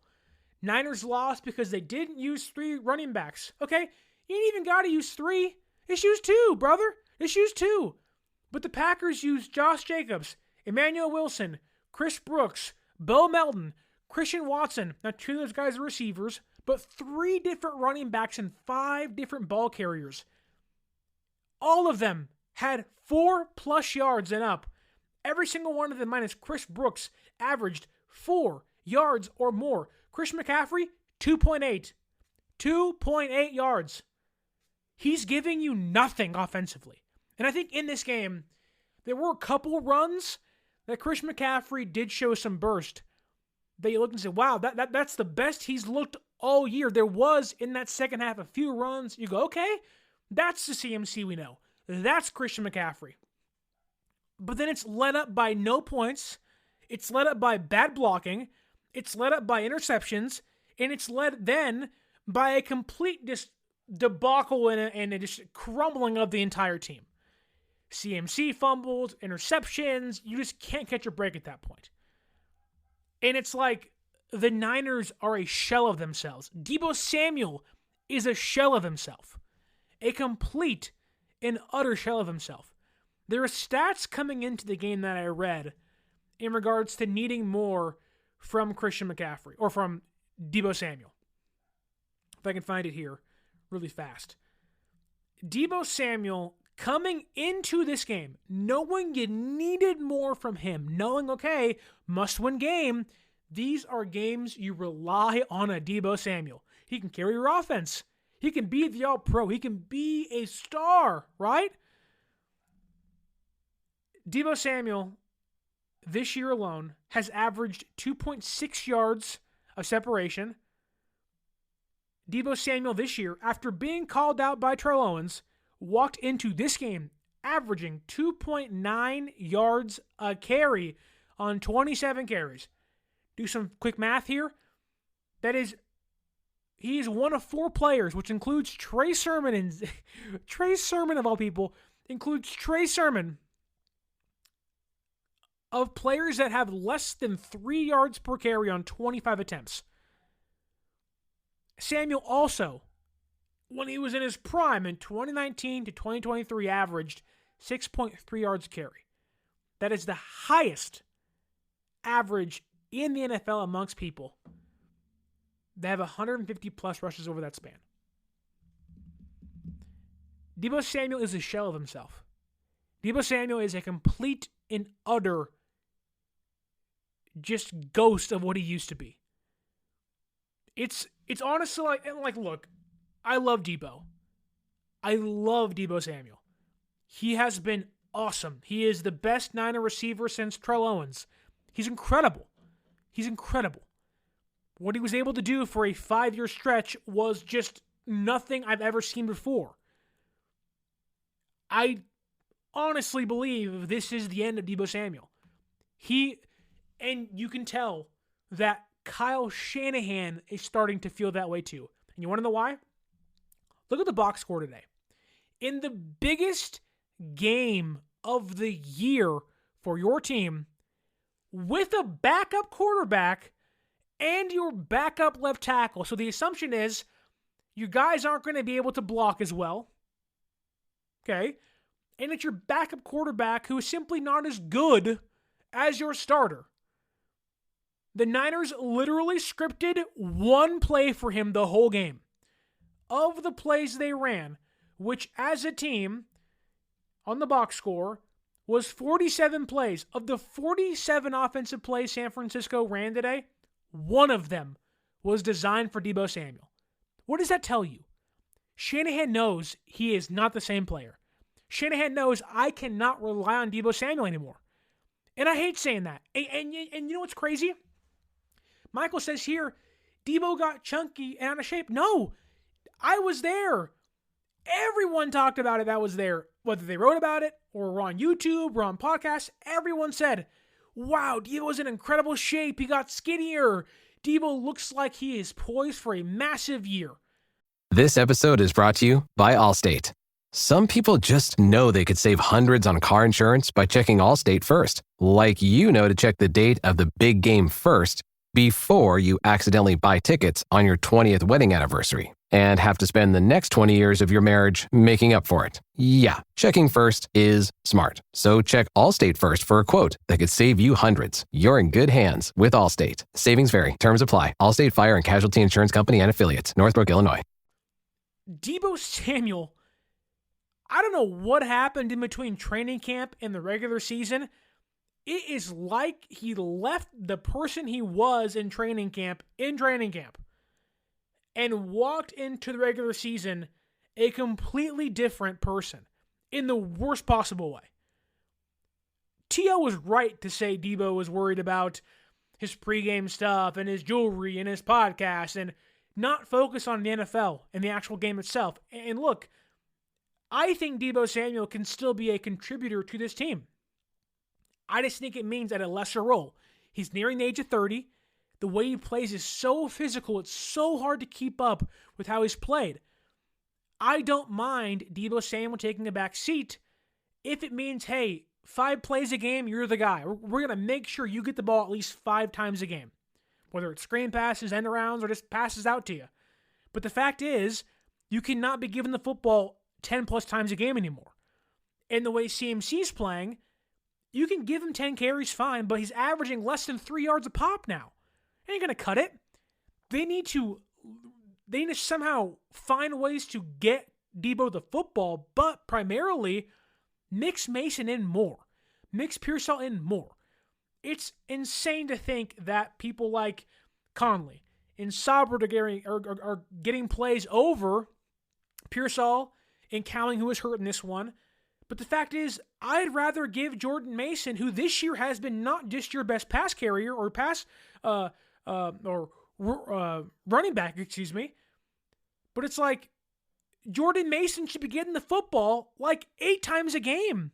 Niners lost because they didn't use 3 running backs. Okay, you ain't even got to use 3. Just use 2, brother. Just use 2. But the Packers used Josh Jacobs, Emmanuel Wilson, Chris Brooks, Bo Melton, Christian Watson. Now, 2 of those guys are receivers, but 3 different running backs and 5 different ball carriers. All of them had 4+ yards and up. Every single one of them, minus Chris Brooks, averaged 4 yards or more. Chris McCaffrey, 2.8. 2.8 yards. He's giving you nothing offensively. And I think in this game, there were a couple runs that Chris McCaffrey did show some burst. That you looked and said, wow, that's the best he's looked all year. There was, in that second half, a few runs. You go, okay, that's the CMC we know. That's Christian McCaffrey. But then it's led up by no points. It's led up by bad blocking. It's led up by interceptions. And it's led then by a complete debacle and a just crumbling of the entire team. CMC fumbles, interceptions. You just can't catch a break at that point. And it's like the Niners are a shell of themselves. Deebo Samuel is a shell of himself. A complete and utter shell of himself. There are stats coming into the game that I read in regards to needing more from Christian McCaffrey, or from Deebo Samuel. If I can find it here really fast. Deebo Samuel coming into this game, knowing you needed more from him, knowing, okay, must-win game, these are games you rely on a Deebo Samuel. He can carry your offense. He can be the all-pro. He can be a star, right? Deebo Samuel, this year alone, has averaged 2.6 yards of separation. Deebo Samuel this year, after being called out by Terrell Owens, walked into this game averaging 2.9 yards a carry on 27 carries. Do some quick math here. That is, he is one of 4 players, which includes Trey Sermon, and Trey Sermon of all people, includes Trey Sermon, of players that have less than 3 yards per carry on 25 attempts. Samuel also, when he was in his prime in 2019 to 2023, averaged 6.3 yards a carry. That is the highest average in the NFL amongst people that have 150 plus rushes over that span. Deebo Samuel is a shell of himself. Deebo Samuel is a complete and utter just ghost of what he used to be. It's honestly like look, I love Deebo. I love Deebo Samuel. He has been awesome. He is the best Niner receiver since Terrell Owens. He's incredible. He's incredible. What he was able to do for a 5-year stretch was just nothing I've ever seen before. I honestly believe this is the end of Deebo Samuel. And you can tell that Kyle Shanahan is starting to feel that way too. And you want to know why? Look at the box score today. In the biggest game of the year for your team, with a backup quarterback and your backup left tackle. So the assumption is you guys aren't going to be able to block as well. Okay? And it's your backup quarterback who is simply not as good as your starter. The Niners literally scripted one play for him the whole game. Of the plays they ran, which as a team, on the box score, was 47 plays. Of the 47 offensive plays San Francisco ran today, one of them was designed for Deebo Samuel. What does that tell you? Shanahan knows he is not the same player. Shanahan knows I cannot rely on Deebo Samuel anymore. And I hate saying that. And you know what's crazy? Michael says here, Deebo got chunky and out of shape. No, I was there. Everyone talked about it that was there. Whether they wrote about it or were on YouTube or on podcasts, everyone said, wow, Deebo's in incredible shape. He got skinnier. Deebo looks like he is poised for a massive year. This episode is brought to you by Allstate. Some people just know they could save hundreds on car insurance by checking Allstate first. Like you know to check the date of the big game first before you accidentally buy tickets on your 20th wedding anniversary and have to spend the next 20 years of your marriage making up for it. Yeah, checking first is smart. So check Allstate first for a quote that could save you hundreds. You're in good hands with Allstate. Savings vary. Terms apply. Allstate Fire and Casualty Insurance Company and Affiliates. Northbrook, Illinois. Deebo Samuel, I don't know what happened in between training camp and the regular season. It is like he left the person he was in training camp and walked into the regular season a completely different person in the worst possible way. T.O. was right to say Deebo was worried about his pregame stuff and his jewelry and his podcast and not focus on the NFL and the actual game itself. And look, I think Deebo Samuel can still be a contributor to this team. I just think it means at a lesser role. He's nearing the age of 30. The way he plays is so physical. It's so hard to keep up with how he's played. I don't mind Deebo Samuel taking a back seat if it means, hey, 5 plays a game, you're the guy. We're going to make sure you get the ball at least 5 times a game. Whether it's screen passes, end arounds, or just passes out to you. But the fact is, you cannot be given the football 10 plus times a game anymore. And the way CMC's playing, you can give him 10 carries fine, but he's averaging less than 3 yards a pop now. Ain't going to cut it. They need to somehow find ways to get Deebo the football, but primarily mix Mason in more. Mix Pearsall in more. It's insane to think that people like Conley and Saubert are getting plays over Pearsall and Cowling, who was hurt in this one. But the fact is, I'd rather give Jordan Mason, who this year has been not just your best pass carrier or running back, but it's like Jordan Mason should be getting the football like 8 times a game.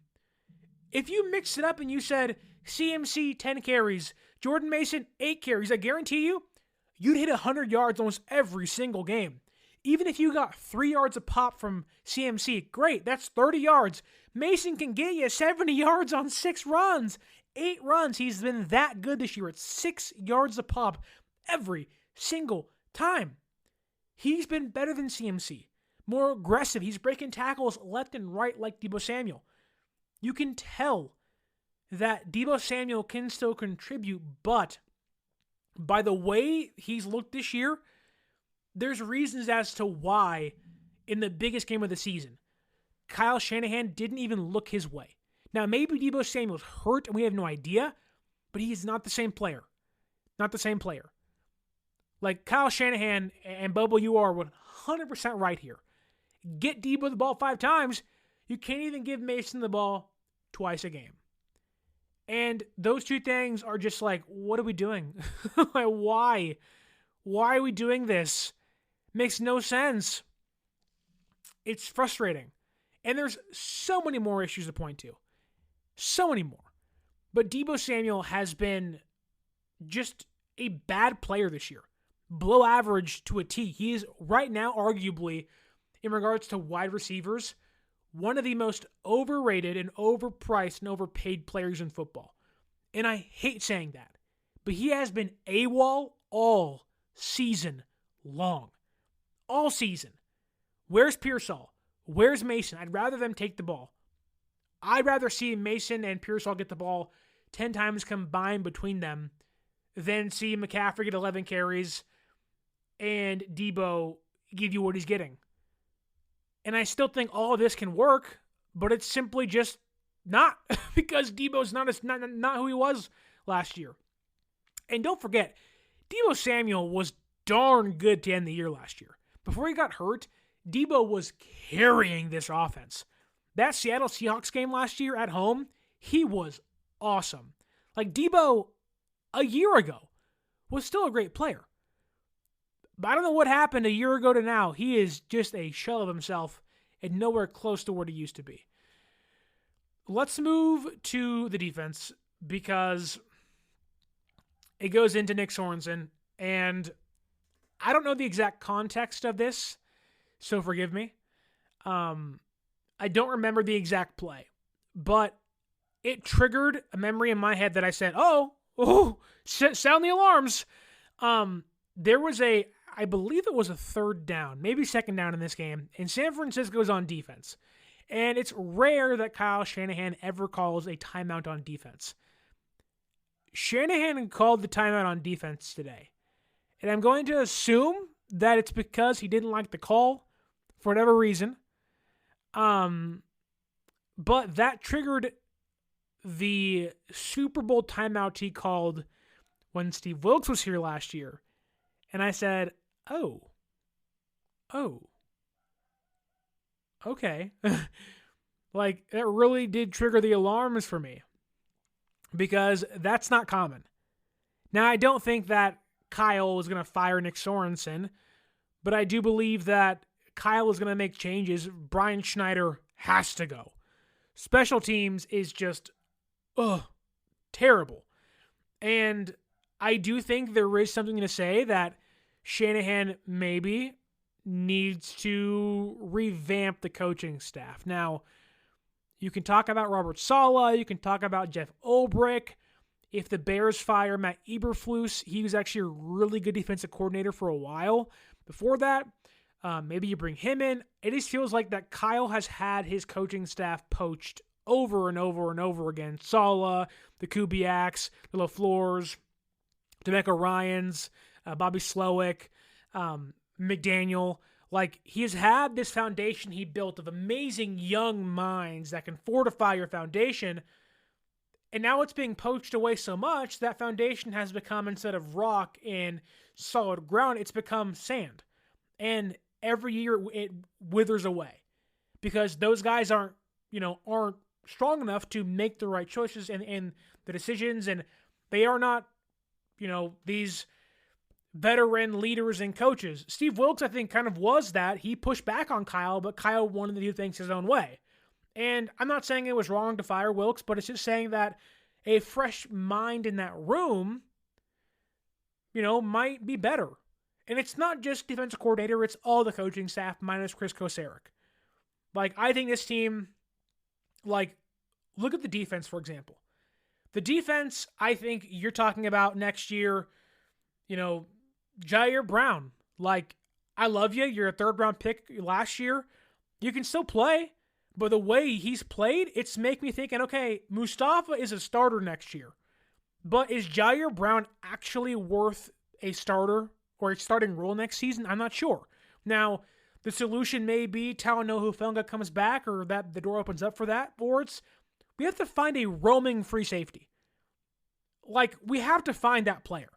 If you mix it up and you said CMC 10 carries, Jordan Mason 8 carries, I guarantee you'd hit 100 yards almost every single game. Even if you got 3 yards a pop from CMC, great, that's 30 yards. Mason can get you 70 yards on 6 runs. 8 runs, he's been that good this year at 6 yards a pop every single time. He's been better than CMC, more aggressive. He's breaking tackles left and right like Deebo Samuel. You can tell that Deebo Samuel can still contribute, but by the way he's looked this year, there's reasons as to why in the biggest game of the season, Kyle Shanahan didn't even look his way. Now, maybe Deebo Samuel's hurt and we have no idea, but he is not the same player. Not the same player. Like Kyle Shanahan, and Bobo, you are 100% right here. Get Deebo the ball 5 times. You can't even give Mason the ball twice a game. And those two things are just like, what are we doing? Like, why? Why are we doing this? Makes no sense. It's frustrating. And there's so many more issues to point to. So many more. But Deebo Samuel has been just a bad player this year. Below average to a T. He is right now, arguably, in regards to wide receivers, one of the most overrated and overpriced and overpaid players in football. And I hate saying that. But he has been AWOL all season long. All season. Where's Pearsall? Where's Mason? I'd rather them take the ball. I'd rather see Mason and Pearsall get the ball 10 times combined between them than see McCaffrey get 11 carries and Deebo give you what he's getting. And I still think all of this can work, but it's simply just not because Deebo's not who he was last year. And don't forget, Deebo Samuel was darn good to end the year last year. Before he got hurt, Deebo was carrying this offense. That Seattle Seahawks game last year at home, he was awesome. Like Deebo, a year ago, was still a great player. But I don't know what happened a year ago to now. He is just a shell of himself and nowhere close to what he used to be. Let's move to the defense because it goes into Nick Sorensen. And I don't know the exact context of this, so forgive me. I don't remember the exact play, but it triggered a memory in my head that I said, sound the alarms. There was I believe it was a 3rd down, maybe 2nd down in this game, and San Francisco's on defense. And it's rare that Kyle Shanahan ever calls a timeout on defense. Shanahan called the timeout on defense today. And I'm going to assume that it's because he didn't like the call for whatever reason. But that triggered the Super Bowl timeout he called when Steve Wilkes was here last year. And I said, oh, okay. Like, that really did trigger the alarms for me. Because that's not common. Now, I don't think that Kyle was going to fire Nick Sorensen, but I do believe that Kyle is going to make changes. Brian Schneider has to go. Special teams is just, terrible. And I do think there is something to say that Shanahan maybe needs to revamp the coaching staff. Now, you can talk about Robert Saleh, you can talk about Jeff Ulbrich. If the Bears fire Matt Eberflus, he was actually a really good defensive coordinator for a while. Before that, maybe you bring him in. It just feels like that Kyle has had his coaching staff poached over and over and over again. Saleh, the Kubiaks, the LaFleurs, DeMeco Ryans, Bobby Slowick, McDaniel. Like, he has had this foundation he built of amazing young minds that can fortify your foundation. And now it's being poached away so much that foundation has become, instead of rock and solid ground, it's become sand. And every year it withers away because those guys aren't strong enough to make the right choices and the decisions, and they are not, these veteran leaders and coaches. Steve Wilkes, I think, kind of was that. He pushed back on Kyle, but Kyle wanted to do things his own way. And I'm not saying it was wrong to fire Wilkes, but it's just saying that a fresh mind in that room, might be better. And it's not just defensive coordinator, it's all the coaching staff minus Chris Kocurek. Like, I think this team, look at the defense, for example. The defense, I think you're talking about next year, Jair Brown. I love you. You're a 3rd-round pick last year. You can still play, but the way he's played, it's make me thinking, okay, Mustafa is a starter next year. But is Jair Brown actually worth a starter or a starting role next season? I'm not sure. Now, the solution may be Talanoa Hufanga comes back, or that the door opens up for that, or we have to find a roaming free safety. Like, we have to find that player.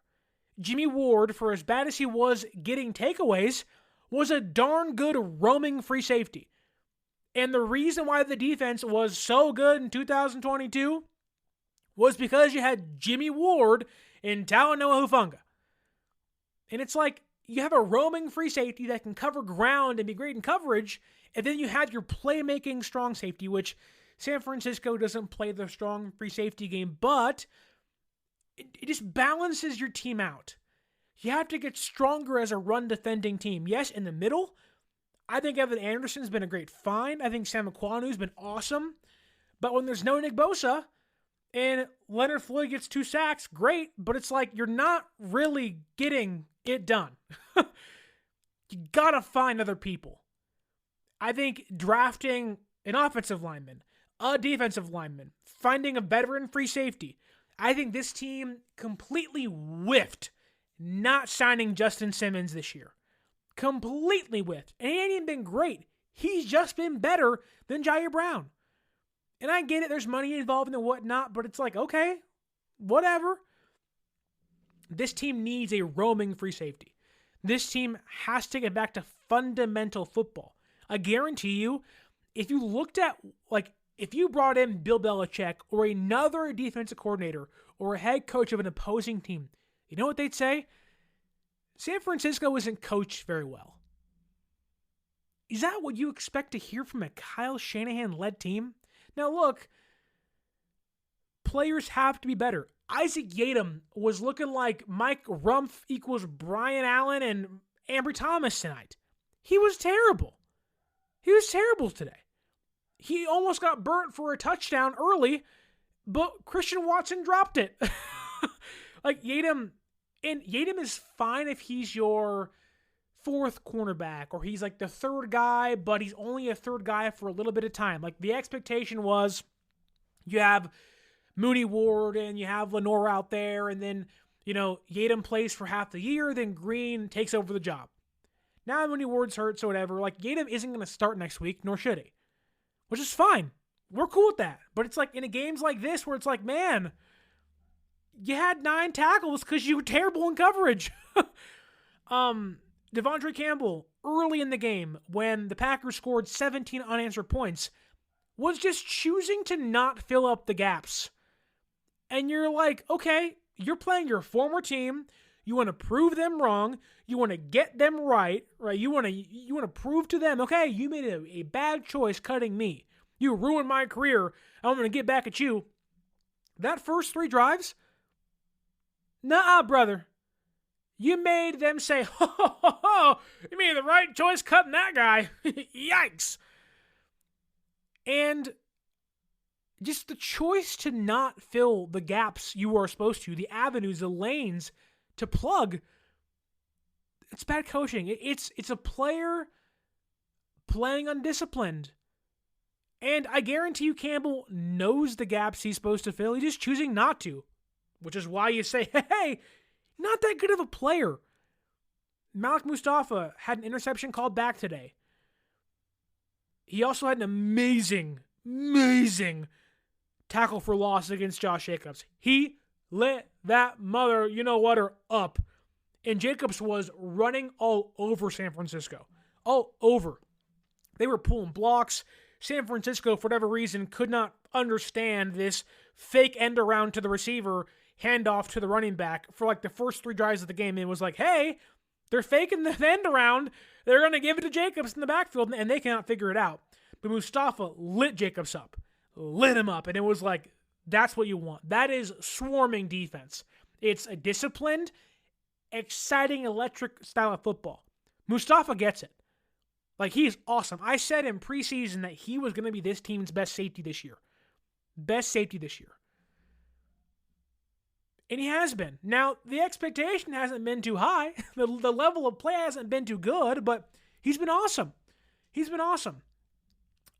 Jimmy Ward, for as bad as he was getting takeaways, was a darn good roaming free safety. And the reason why the defense was so good in 2022 was because you had Jimmy Ward and Talanoa Hufanga. And it's like, you have a roaming free safety that can cover ground and be great in coverage, and then you have your playmaking strong safety, which San Francisco doesn't play the strong free safety game, but it just balances your team out. You have to get stronger as a run-defending team. Yes, in the middle, I think Evan Anderson's been a great find. I think Sam Aquanu's been awesome. But when there's no Nick Bosa and Leonard Floyd gets 2 sacks, great, but it's like you're not really getting it done. You gotta find other people. I think drafting an offensive lineman, a defensive lineman, finding a veteran free safety. I think this team completely whiffed not signing Justin Simmons this year. Completely whiffed. And he ain't even been great. He's just been better than Jair Brown. And I get it, there's money involved and whatnot, but it's like, okay, whatever. This team needs a roaming free safety. This team has to get back to fundamental football. I guarantee you, if you looked at, like, if you brought in Bill Belichick or another defensive coordinator or a head coach of an opposing team, you know what they'd say? San Francisco isn't coached very well. Is that what you expect to hear from a Kyle Shanahan-led team? Now look, players have to be better. Isaac Yiadom was looking like Mike Rumpf equals Brian Allen and Ambry Thomas tonight. He was terrible. He was terrible today. He almost got burnt for a touchdown early, but Christian Watson dropped it. Like Yiadom, and Yiadom is fine if he's your 4th cornerback or he's like the 3rd guy, but he's only a 3rd guy for a little bit of time. Like the expectation was you have Mooney Ward and you have Lenore out there, and then, you know, Yiadom plays for half the year, then Green takes over the job. Now Mooney Ward's hurt, so whatever. Like Yiadom isn't going to start next week, nor should he. Which is fine. We're cool with that. But it's like in a games like this where it's like, man, you had 9 tackles because you were terrible in coverage. Devondre Campbell, early in the game, when the Packers scored 17 unanswered points, was just choosing to not fill up the gaps. And you're like, okay, you're playing your former team. You want to prove them wrong. You want to get them right? You want to prove to them, okay, you made a bad choice cutting me. You ruined my career. I'm going to get back at you. That first 3 drives, nuh-uh, brother. You made them say, ho, you made the right choice cutting that guy. Yikes. And just the choice to not fill the gaps you are supposed to, the avenues, the lanes to plug, it's bad coaching. It's a player playing undisciplined. And I guarantee you Campbell knows the gaps he's supposed to fill. He's just choosing not to, which is why you say, hey, not that good of a player. Malik Mustafa had an interception called back today. He also had an amazing tackle for loss against Josh Jacobs. He lit that mother, up. And Jacobs was running all over San Francisco. All over. They were pulling blocks. San Francisco, for whatever reason, could not understand this fake end around to the receiver, handoff to the running back for like the first 3 drives of the game. And it was like, hey, they're faking the end around. They're going to give it to Jacobs in the backfield, and they cannot figure it out. But Mustafa lit Jacobs up. Lit him up. And it was like, that's what you want. That is swarming defense. It's a disciplined, exciting, electric style of football. Mustafa gets it. Like, he's awesome. I said in preseason that he was going to be this team's best safety this year. Best safety this year. And he has been. Now, the expectation hasn't been too high. The level of play hasn't been too good, but he's been awesome. He's been awesome.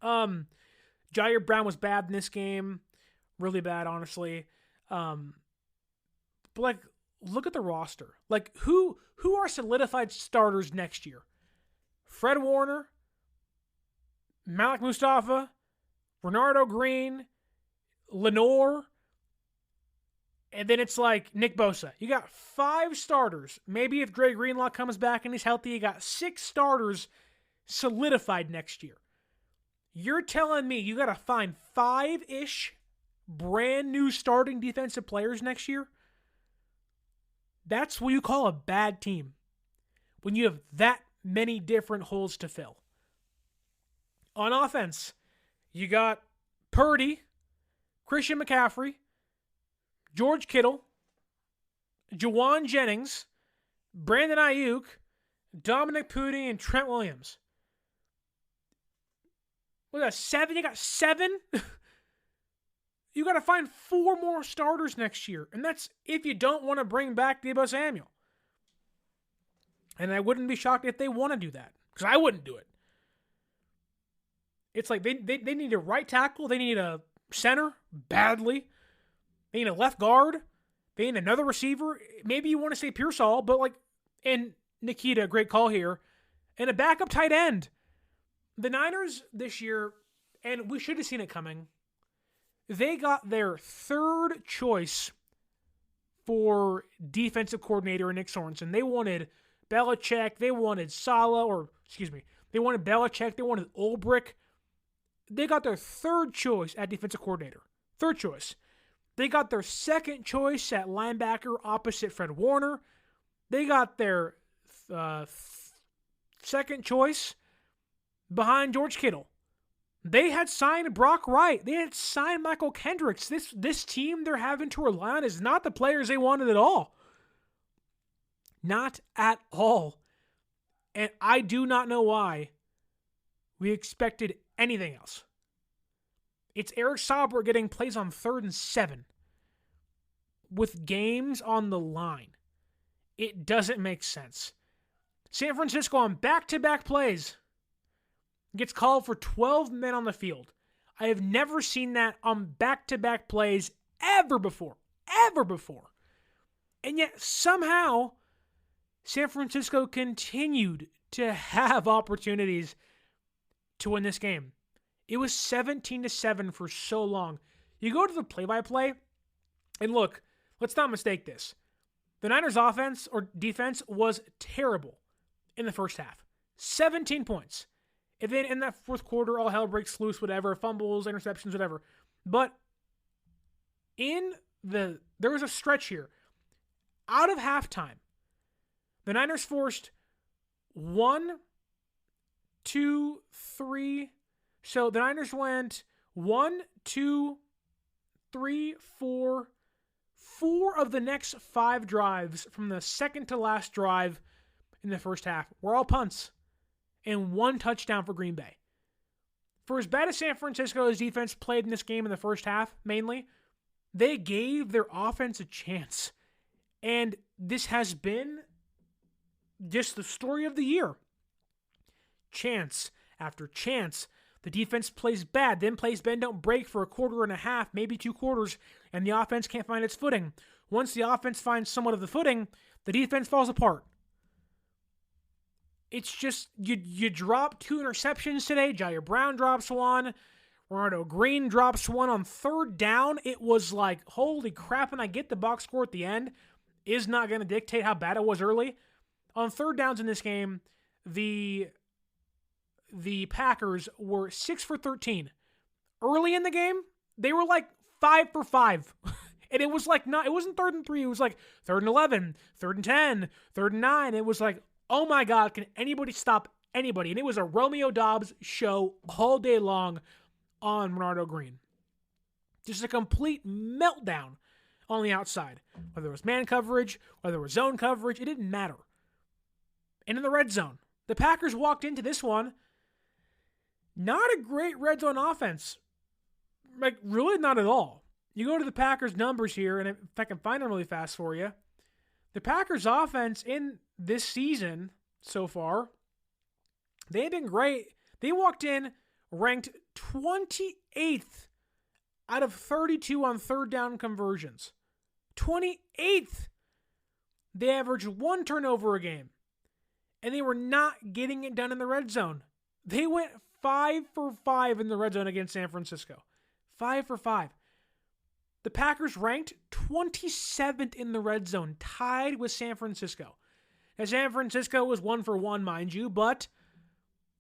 Jair Brown was bad in this game. Really bad, honestly. But, like, look at the roster. Like, who are solidified starters next year? Fred Warner, Malik Mustafa, Renardo Green, Lenore, and then it's like Nick Bosa. You got 5 starters. Maybe if Dre Greenlaw comes back and he's healthy, you got 6 starters solidified next year. You're telling me you got to find 5-ish brand new starting defensive players next year? That's what you call a bad team. When you have that many different holes to fill. On offense, you got Purdy, Christian McCaffrey, George Kittle, Jawan Jennings, Brandon Ayuk, Dominic Pudi, and Trent Williams. What, that's 7? You got 7? You got to find 4 more starters next year. And that's if you don't want to bring back Deebo Samuel. And I wouldn't be shocked if they want to do that. Because I wouldn't do it. It's like they need a right tackle. They need a center badly. They need a left guard. They need another receiver. Maybe you want to say Pearsall, but like, and Nikita, great call here, and a backup tight end. The Niners this year, and we should have seen it coming, they got their 3rd choice for defensive coordinator in Nick Sorensen. They wanted Belichick. They wanted they wanted Belichick. They wanted Ulbrich. They got their 3rd choice at defensive coordinator. 3rd choice. They got their 2nd choice at linebacker opposite Fred Warner. They got their 2nd choice behind George Kittle. They had signed Brock Wright. They had signed Michael Kendricks. This team they're having to rely on is not the players they wanted at all. Not at all. And I do not know why we expected anything else. It's Eric Sauber getting plays on 3rd and 7 with games on the line. It doesn't make sense. San Francisco on back-to-back plays gets called for 12 men on the field. I have never seen that on back-to-back plays ever before. Ever before. And yet somehow San Francisco continued to have opportunities to win this game. It was 17-7 for so long. You go to the play-by-play, and look, let's not mistake this. The Niners' offense or defense was terrible in the first half. 17 points. And then in that fourth quarter, all hell breaks loose, whatever, fumbles, interceptions, whatever. But there was a stretch here. Out of halftime, the Niners forced 1, 2, 3. So the Niners went 1, 2, 3, 4. 4 of the next 5 drives from the second to last drive in the first half were all punts and 1 touchdown for Green Bay. For as bad as San Francisco's defense played in this game in the first half, mainly, they gave their offense a chance. And this has been just the story of the year. Chance after chance. The defense plays bad, then plays bend don't break for a quarter and a half, maybe 2 quarters, and the offense can't find its footing. Once the offense finds somewhat of the footing, the defense falls apart. It's just, you drop 2 interceptions today. Jair Brown drops 1. Renardo Green drops 1 on 3rd down. It was like, holy crap, and I get the box score at the end is not going to dictate how bad it was early. On 3rd downs in this game, the Packers were 6 for 13. Early in the game, they were like 5 for 5. And it was like, it wasn't 3rd and 3. It was like 3rd and 11, 3rd and 10, 3rd and 9. It was like, oh my God, can anybody stop anybody? And it was a Romeo Dobbs show all day long on Renardo Green. Just a complete meltdown on the outside. Whether it was man coverage, whether it was zone coverage, it didn't matter. And in the red zone, the Packers walked into this one. Not a great red zone offense. Like, really not at all. You go to the Packers' numbers here, and if I can find them really fast for you, the Packers' offense in this season so far, they've been great. They walked in ranked 28th out of 32 on 3rd down conversions. 28th. They averaged 1 turnover a game. and they were not getting it done in the red zone. They went 5 for 5 in the red zone against San Francisco. 5 for 5. The Packers ranked 27th in the red zone, tied with San Francisco. Now, San Francisco was 1 for 1, mind you, but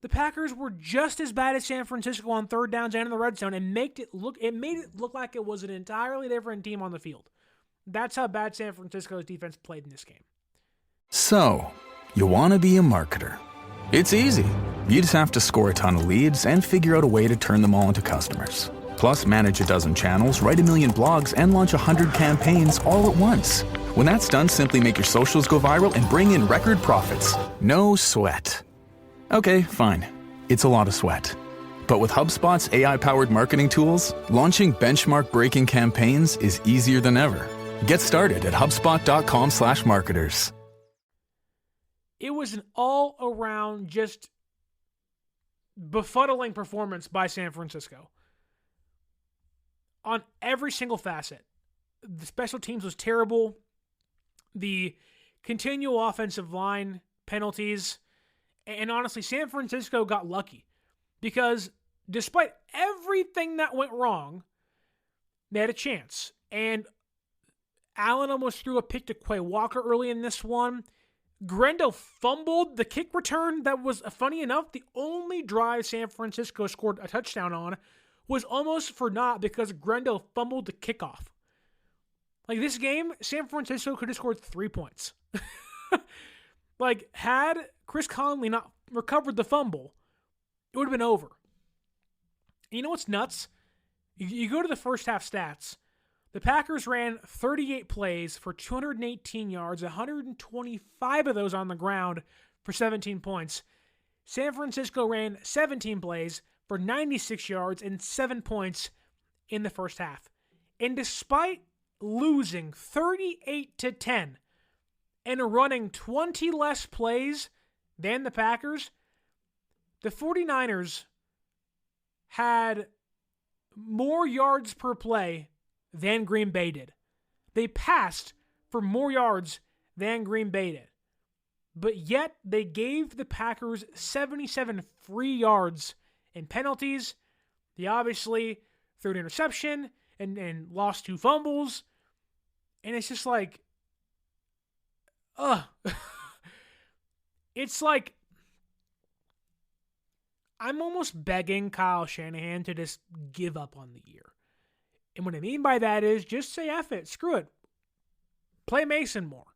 the Packers were just as bad as San Francisco on third downs and in the red zone, and made it look like it was an entirely different team on the field. That's how bad San Francisco's defense played in this game. So, you want to be a marketer. It's easy. You just have to score a ton of leads and figure out a way to turn them all into customers. Plus, manage a dozen channels, write a million blogs, and launch 100 campaigns all at once. When that's done, simply make your socials go viral and bring in record profits. No sweat. Okay, fine. It's a lot of sweat. But with HubSpot's AI-powered marketing tools, launching benchmark-breaking campaigns is easier than ever. Get started at HubSpot.com/marketers. It was an all-around just befuddling performance by San Francisco. On every single facet. The special teams was terrible. The continual offensive line penalties. And honestly, San Francisco got lucky. Because despite everything that went wrong, they had a chance. And Allen almost threw a pick to Quay Walker early in this one. Grendel fumbled the kick return that was, funny enough, the only drive San Francisco scored a touchdown on was almost for naught because Grendel fumbled the kickoff. Like, this game, San Francisco could have scored 3 points. Like, had Chris Conley not recovered the fumble, it would have been over. And you know what's nuts? You go to the first half stats. The Packers ran 38 plays for 218 yards, 125 of those on the ground for 17 points. San Francisco ran 17 plays for 96 yards and 7 points in the first half. And despite losing 38-10 and running 20 less plays than the Packers, the 49ers had more yards per play than Green Bay did. They passed for more yards than Green Bay did. But yet, they gave the Packers 77 free yards in penalties. They obviously threw an interception and lost 2 fumbles. And it's just like, it's like, I'm almost begging Kyle Shanahan to just give up on the year. And what I mean by that is just say F it, screw it. Play Mason more.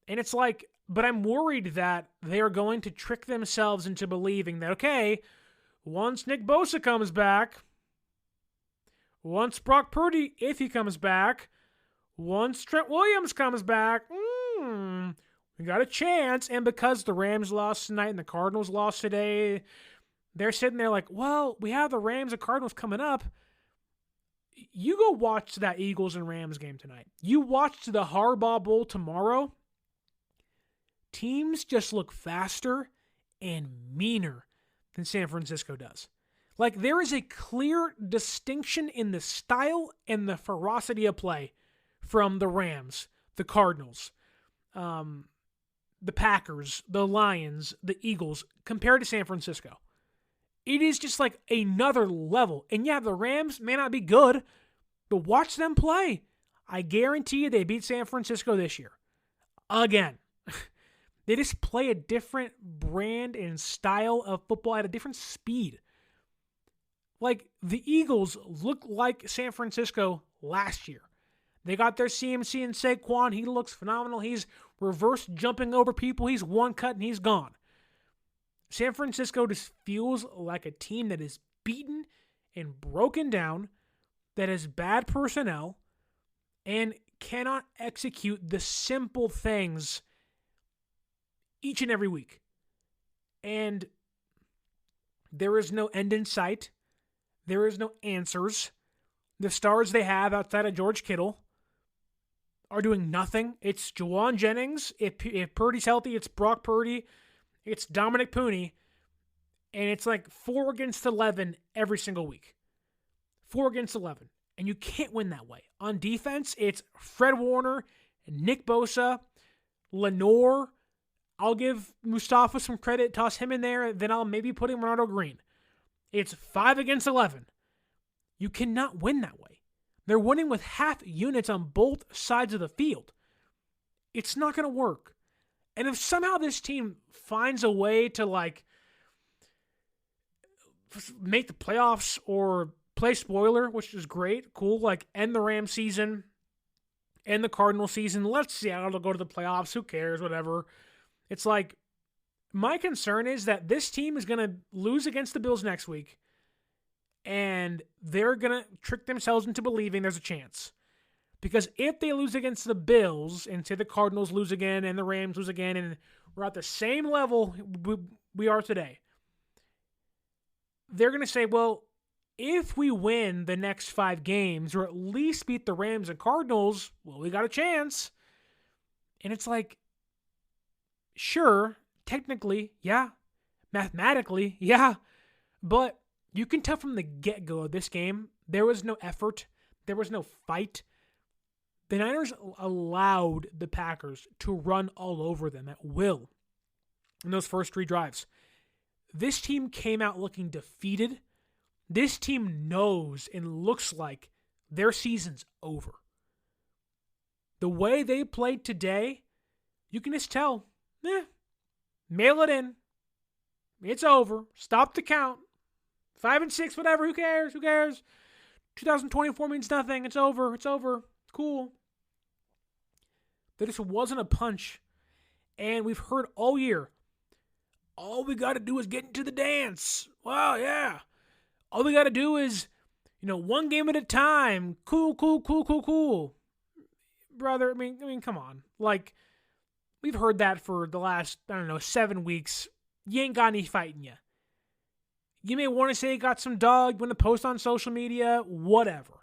And it's like, but I'm worried that they are going to trick themselves into believing that, okay, once Nick Bosa comes back, once Brock Purdy, if he comes back, once Trent Williams comes back, we got a chance. And because the Rams lost tonight and the Cardinals lost today, they're sitting there like, well, we have the Rams and Cardinals coming up. You go watch that Eagles and Rams game tonight. You watch the Harbaugh Bowl tomorrow. Teams just look faster and meaner than San Francisco does. Like, there is a clear distinction in the style and the ferocity of play from the Rams, the Cardinals, the Packers, the Lions, the Eagles, compared to San Francisco. It is just like another level. And yeah, the Rams may not be good, but watch them play. I guarantee you they beat San Francisco this year. Again. They just play a different brand and style of football at a different speed. Like, the Eagles look like San Francisco last year. They got their CMC and Saquon. He looks phenomenal. He's reverse jumping over people. He's one cut and he's gone. San Francisco just feels like a team that is beaten and broken down, that has bad personnel, and cannot execute the simple things each and every week. And there is no end in sight. There is no answers. The stars they have outside of George Kittle are doing nothing. It's Juwan Jennings. If Purdy's healthy, it's Brock Purdy. It's Dominic Pooney. And it's like 4 against 11 every single week. 4 against 11. And you can't win that way. On defense, it's Fred Warner, Nick Bosa, Lenore, I'll give Mustafa some credit, toss him in there, then I'll maybe put in Ronaldo Green. It's 5 against 11. You cannot win that way. They're winning with half units on both sides of the field. It's not going to work. And if somehow this team finds a way to make the playoffs or play spoiler, which is great, cool, end the Rams season, end the Cardinal season, let's see how it'll go to the playoffs, who cares, whatever. It's my concern is that this team is going to lose against the Bills next week, and they're going to trick themselves into believing there's a chance. Because if they lose against the Bills, and say the Cardinals lose again, and the Rams lose again, and we're at the same level we are today, they're going to say, well, if we win the next 5 games, or at least beat the Rams and Cardinals, well, we got a chance. And it's sure, technically, yeah. Mathematically, yeah. But you can tell from the get-go of this game, there was no effort. There was no fight. The Niners allowed the Packers to run all over them at will in those first 3 drives. This team came out looking defeated. This team knows and looks like their season's over. The way they played today, you can just tell, mail it in. It's over. Stop the count. 5 and 6, whatever. Who cares? 2024 means nothing. It's over. Cool. There just wasn't a punch. And we've heard all year, all we got to do is get into the dance. Well, yeah. All we got to do is, one game at a time. Cool. Brother, I mean, come on. We've heard that for the last, 7 weeks. You ain't got any fight in you. You may want to say you got some dog, you want to post on social media, whatever.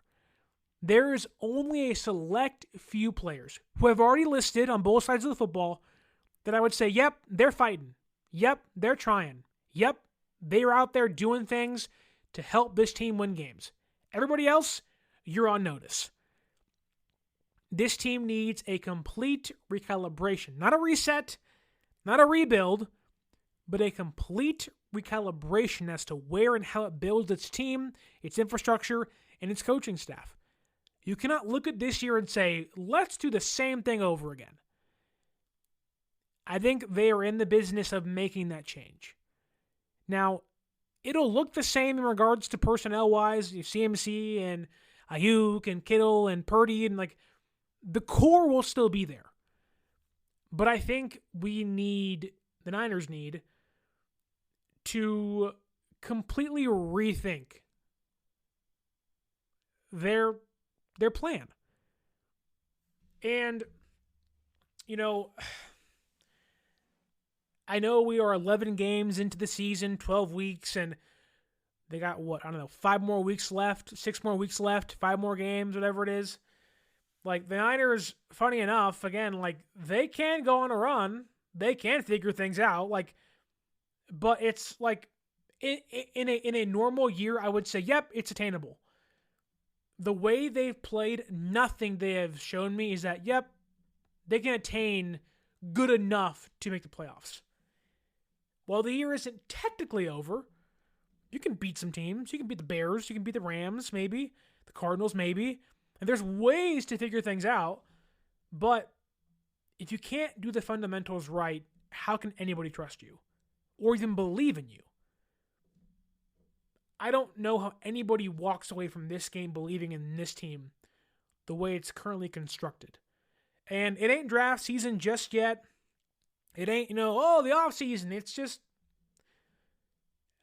There is only a select few players who have already listed on both sides of the football that I would say, yep, they're fighting. Yep, they're trying. Yep, they're out there doing things to help this team win games. Everybody else, you're on notice. This team needs a complete recalibration. Not a reset, not a rebuild, but a complete recalibration as to where and how it builds its team, its infrastructure, and its coaching staff. You cannot look at this year and say, let's do the same thing over again. I think they are in the business of making that change. Now, it'll look the same in regards to personnel-wise, CMC and Ayuk and Kittle and Purdy, and the core will still be there. But I think the Niners need to completely rethink their plan. And, I know we are 11 games into the season, 12 weeks, and they got 5 more weeks left, 6 more weeks left, 5 more games, whatever it is. The Niners, funny enough, again, they can go on a run. They can figure things out. But it's in a normal year, I would say, yep, it's attainable. The way they've played, nothing they have shown me is that, yep, they can attain good enough to make the playoffs. While the year isn't technically over, you can beat some teams. You can beat the Bears. You can beat the Rams, maybe. The Cardinals, maybe. And there's ways to figure things out. But if you can't do the fundamentals right, how can anybody trust you? Or even believe in you? I don't know how anybody walks away from this game believing in this team the way it's currently constructed. And it ain't draft season just yet. It ain't, the offseason. It's just,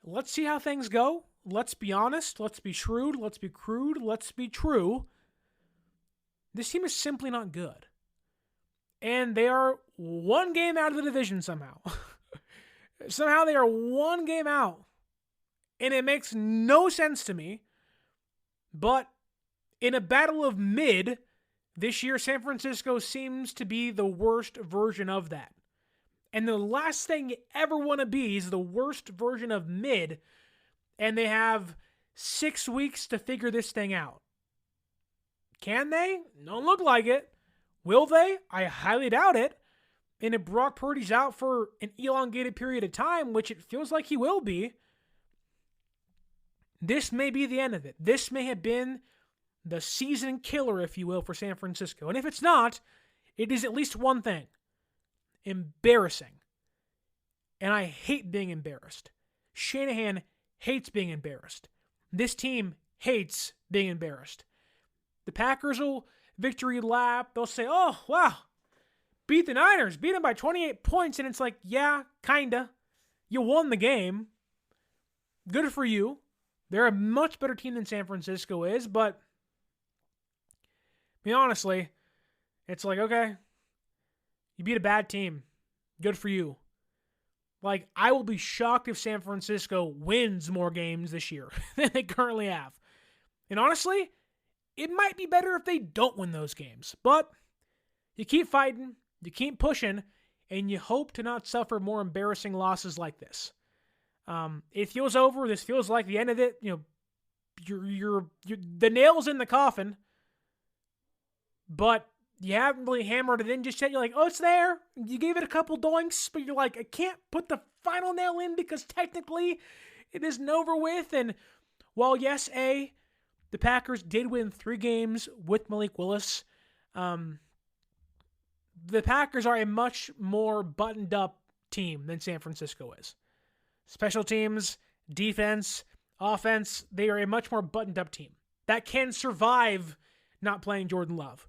let's see how things go. Let's be honest. Let's be shrewd. Let's be crude. Let's be true. This team is simply not good. And they are 1 game out of the division somehow. Somehow they are 1 game out. And it makes no sense to me. But in a battle of mid, this year San Francisco seems to be the worst version of that. And the last thing you ever want to be is the worst version of mid. And they have 6 weeks to figure this thing out. Can they? Don't look like it. Will they? I highly doubt it. And if Brock Purdy's out for an elongated period of time, which it feels like he will be, this may be the end of it. This may have been the season killer, if you will, for San Francisco. And if it's not, it is at least one thing. Embarrassing. And I hate being embarrassed. Shanahan hates being embarrassed. This team hates being embarrassed. The Packers will victory lap. They'll say, oh, wow, beat the Niners, beat them by 28 points. And it's like, yeah, kinda. You won the game. Good for you. They're a much better team than San Francisco is, but honestly, it's like, okay, you beat a bad team. Good for you. Like, I will be shocked if San Francisco wins more games this year than they currently have. And honestly, it might be better if they don't win those games. But you keep fighting, you keep pushing, and you hope to not suffer more embarrassing losses like this. It feels over. This feels like the end of it. You know, you're the nail's in the coffin, but you haven't really hammered it in just yet. You're like, oh, it's there. You gave it a couple doinks, but you're like, I can't put the final nail in because technically it isn't over with. And while, yes, the Packers did win 3 games with Malik Willis, the Packers are a much more buttoned up team than San Francisco is. Special teams, defense, offense, they are a much more buttoned up team that can survive not playing Jordan Love.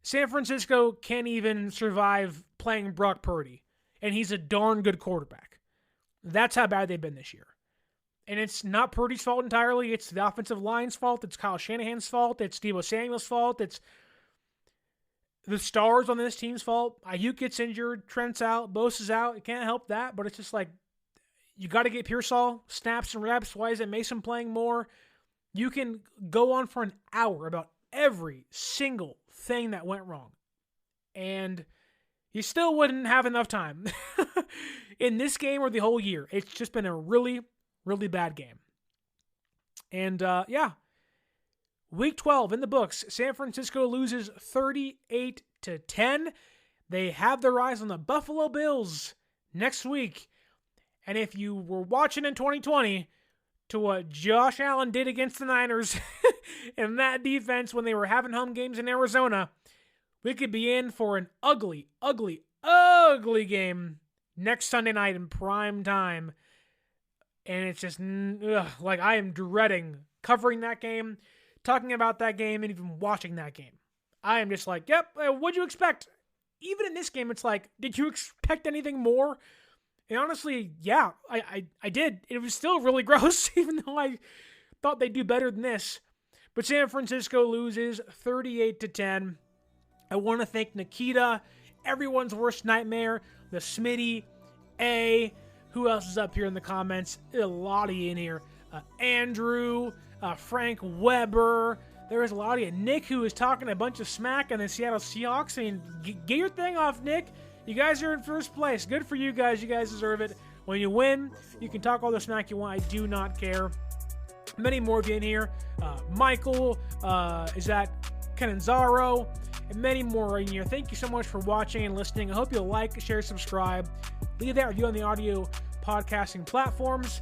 San Francisco can't even survive playing Brock Purdy, and he's a darn good quarterback. That's how bad they've been this year. And it's not Purdy's fault entirely. It's the offensive line's fault. It's Kyle Shanahan's fault. It's Deebo Samuel's fault. It's the stars on this team's fault. Ayuk gets injured. Trent's out. Bosa's out. You can't help that, but it's just like, you got to get Pearsall snaps and reps. Why isn't Mason playing more? You can go on for an hour about every single thing that went wrong, and you still wouldn't have enough time in this game or the whole year. It's just been a really, really bad game. And week 12 in the books. San Francisco loses 38-10. They have their eyes on the Buffalo Bills next week. And if you were watching in 2020 to what Josh Allen did against the Niners and that defense when they were having home games in Arizona, we could be in for an ugly, ugly, ugly game next Sunday night in prime time. And it's just, like, I am dreading covering that game, talking about that game, and even watching that game. I am just like, yep, what'd you expect? Even in this game, it's like, did you expect anything more? And honestly, yeah, I did. It was still really gross, even though I thought they'd do better than this. But San Francisco loses 38-10. I want to thank Nikita, everyone's worst nightmare, the Smitty, who else is up here in the comments? A lot of you in here. Andrew, Frank Weber. There was a lot of you. Nick, who was talking a bunch of smack on the Seattle Seahawks. I mean, get your thing off, Nick. You guys are in first place. Good for you guys. You guys deserve it. When you win, you can talk all the smack you want. I do not care. Many more of you in here. Michael, is that Cananzaro, and many more in here. Thank you so much for watching and listening. I hope you'll like, share, subscribe. Leave that review on the audio podcasting platforms.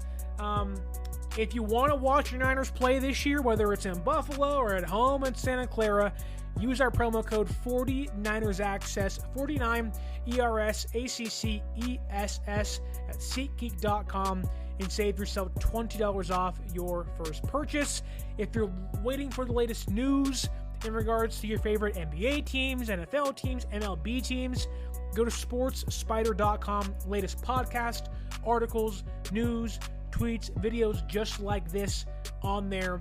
If you want to watch your Niners play this year, whether it's in Buffalo or at home in Santa Clara, use our promo code 49ersaccess, 49ERSACCESS at SeatGeek.com and save yourself $20 off your first purchase. If you're waiting for the latest news in regards to your favorite NBA teams, NFL teams, MLB teams, go to sportsspider.com. Latest podcast, articles, news, tweets, videos just like this on there,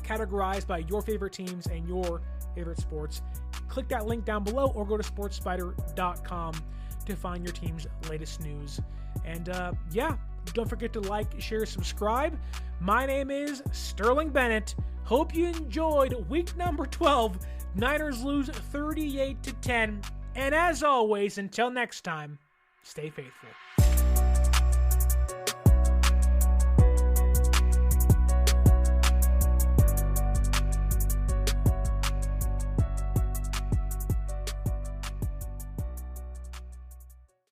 categorized by your favorite teams and your favorite sports. Click that link down below or go to sportsspider.com to find your team's latest news. And don't forget to like, share, subscribe. My name is Sterling Bennett. Hope you enjoyed week number 12. Niners lose 38-10. And as always, until next time, stay faithful.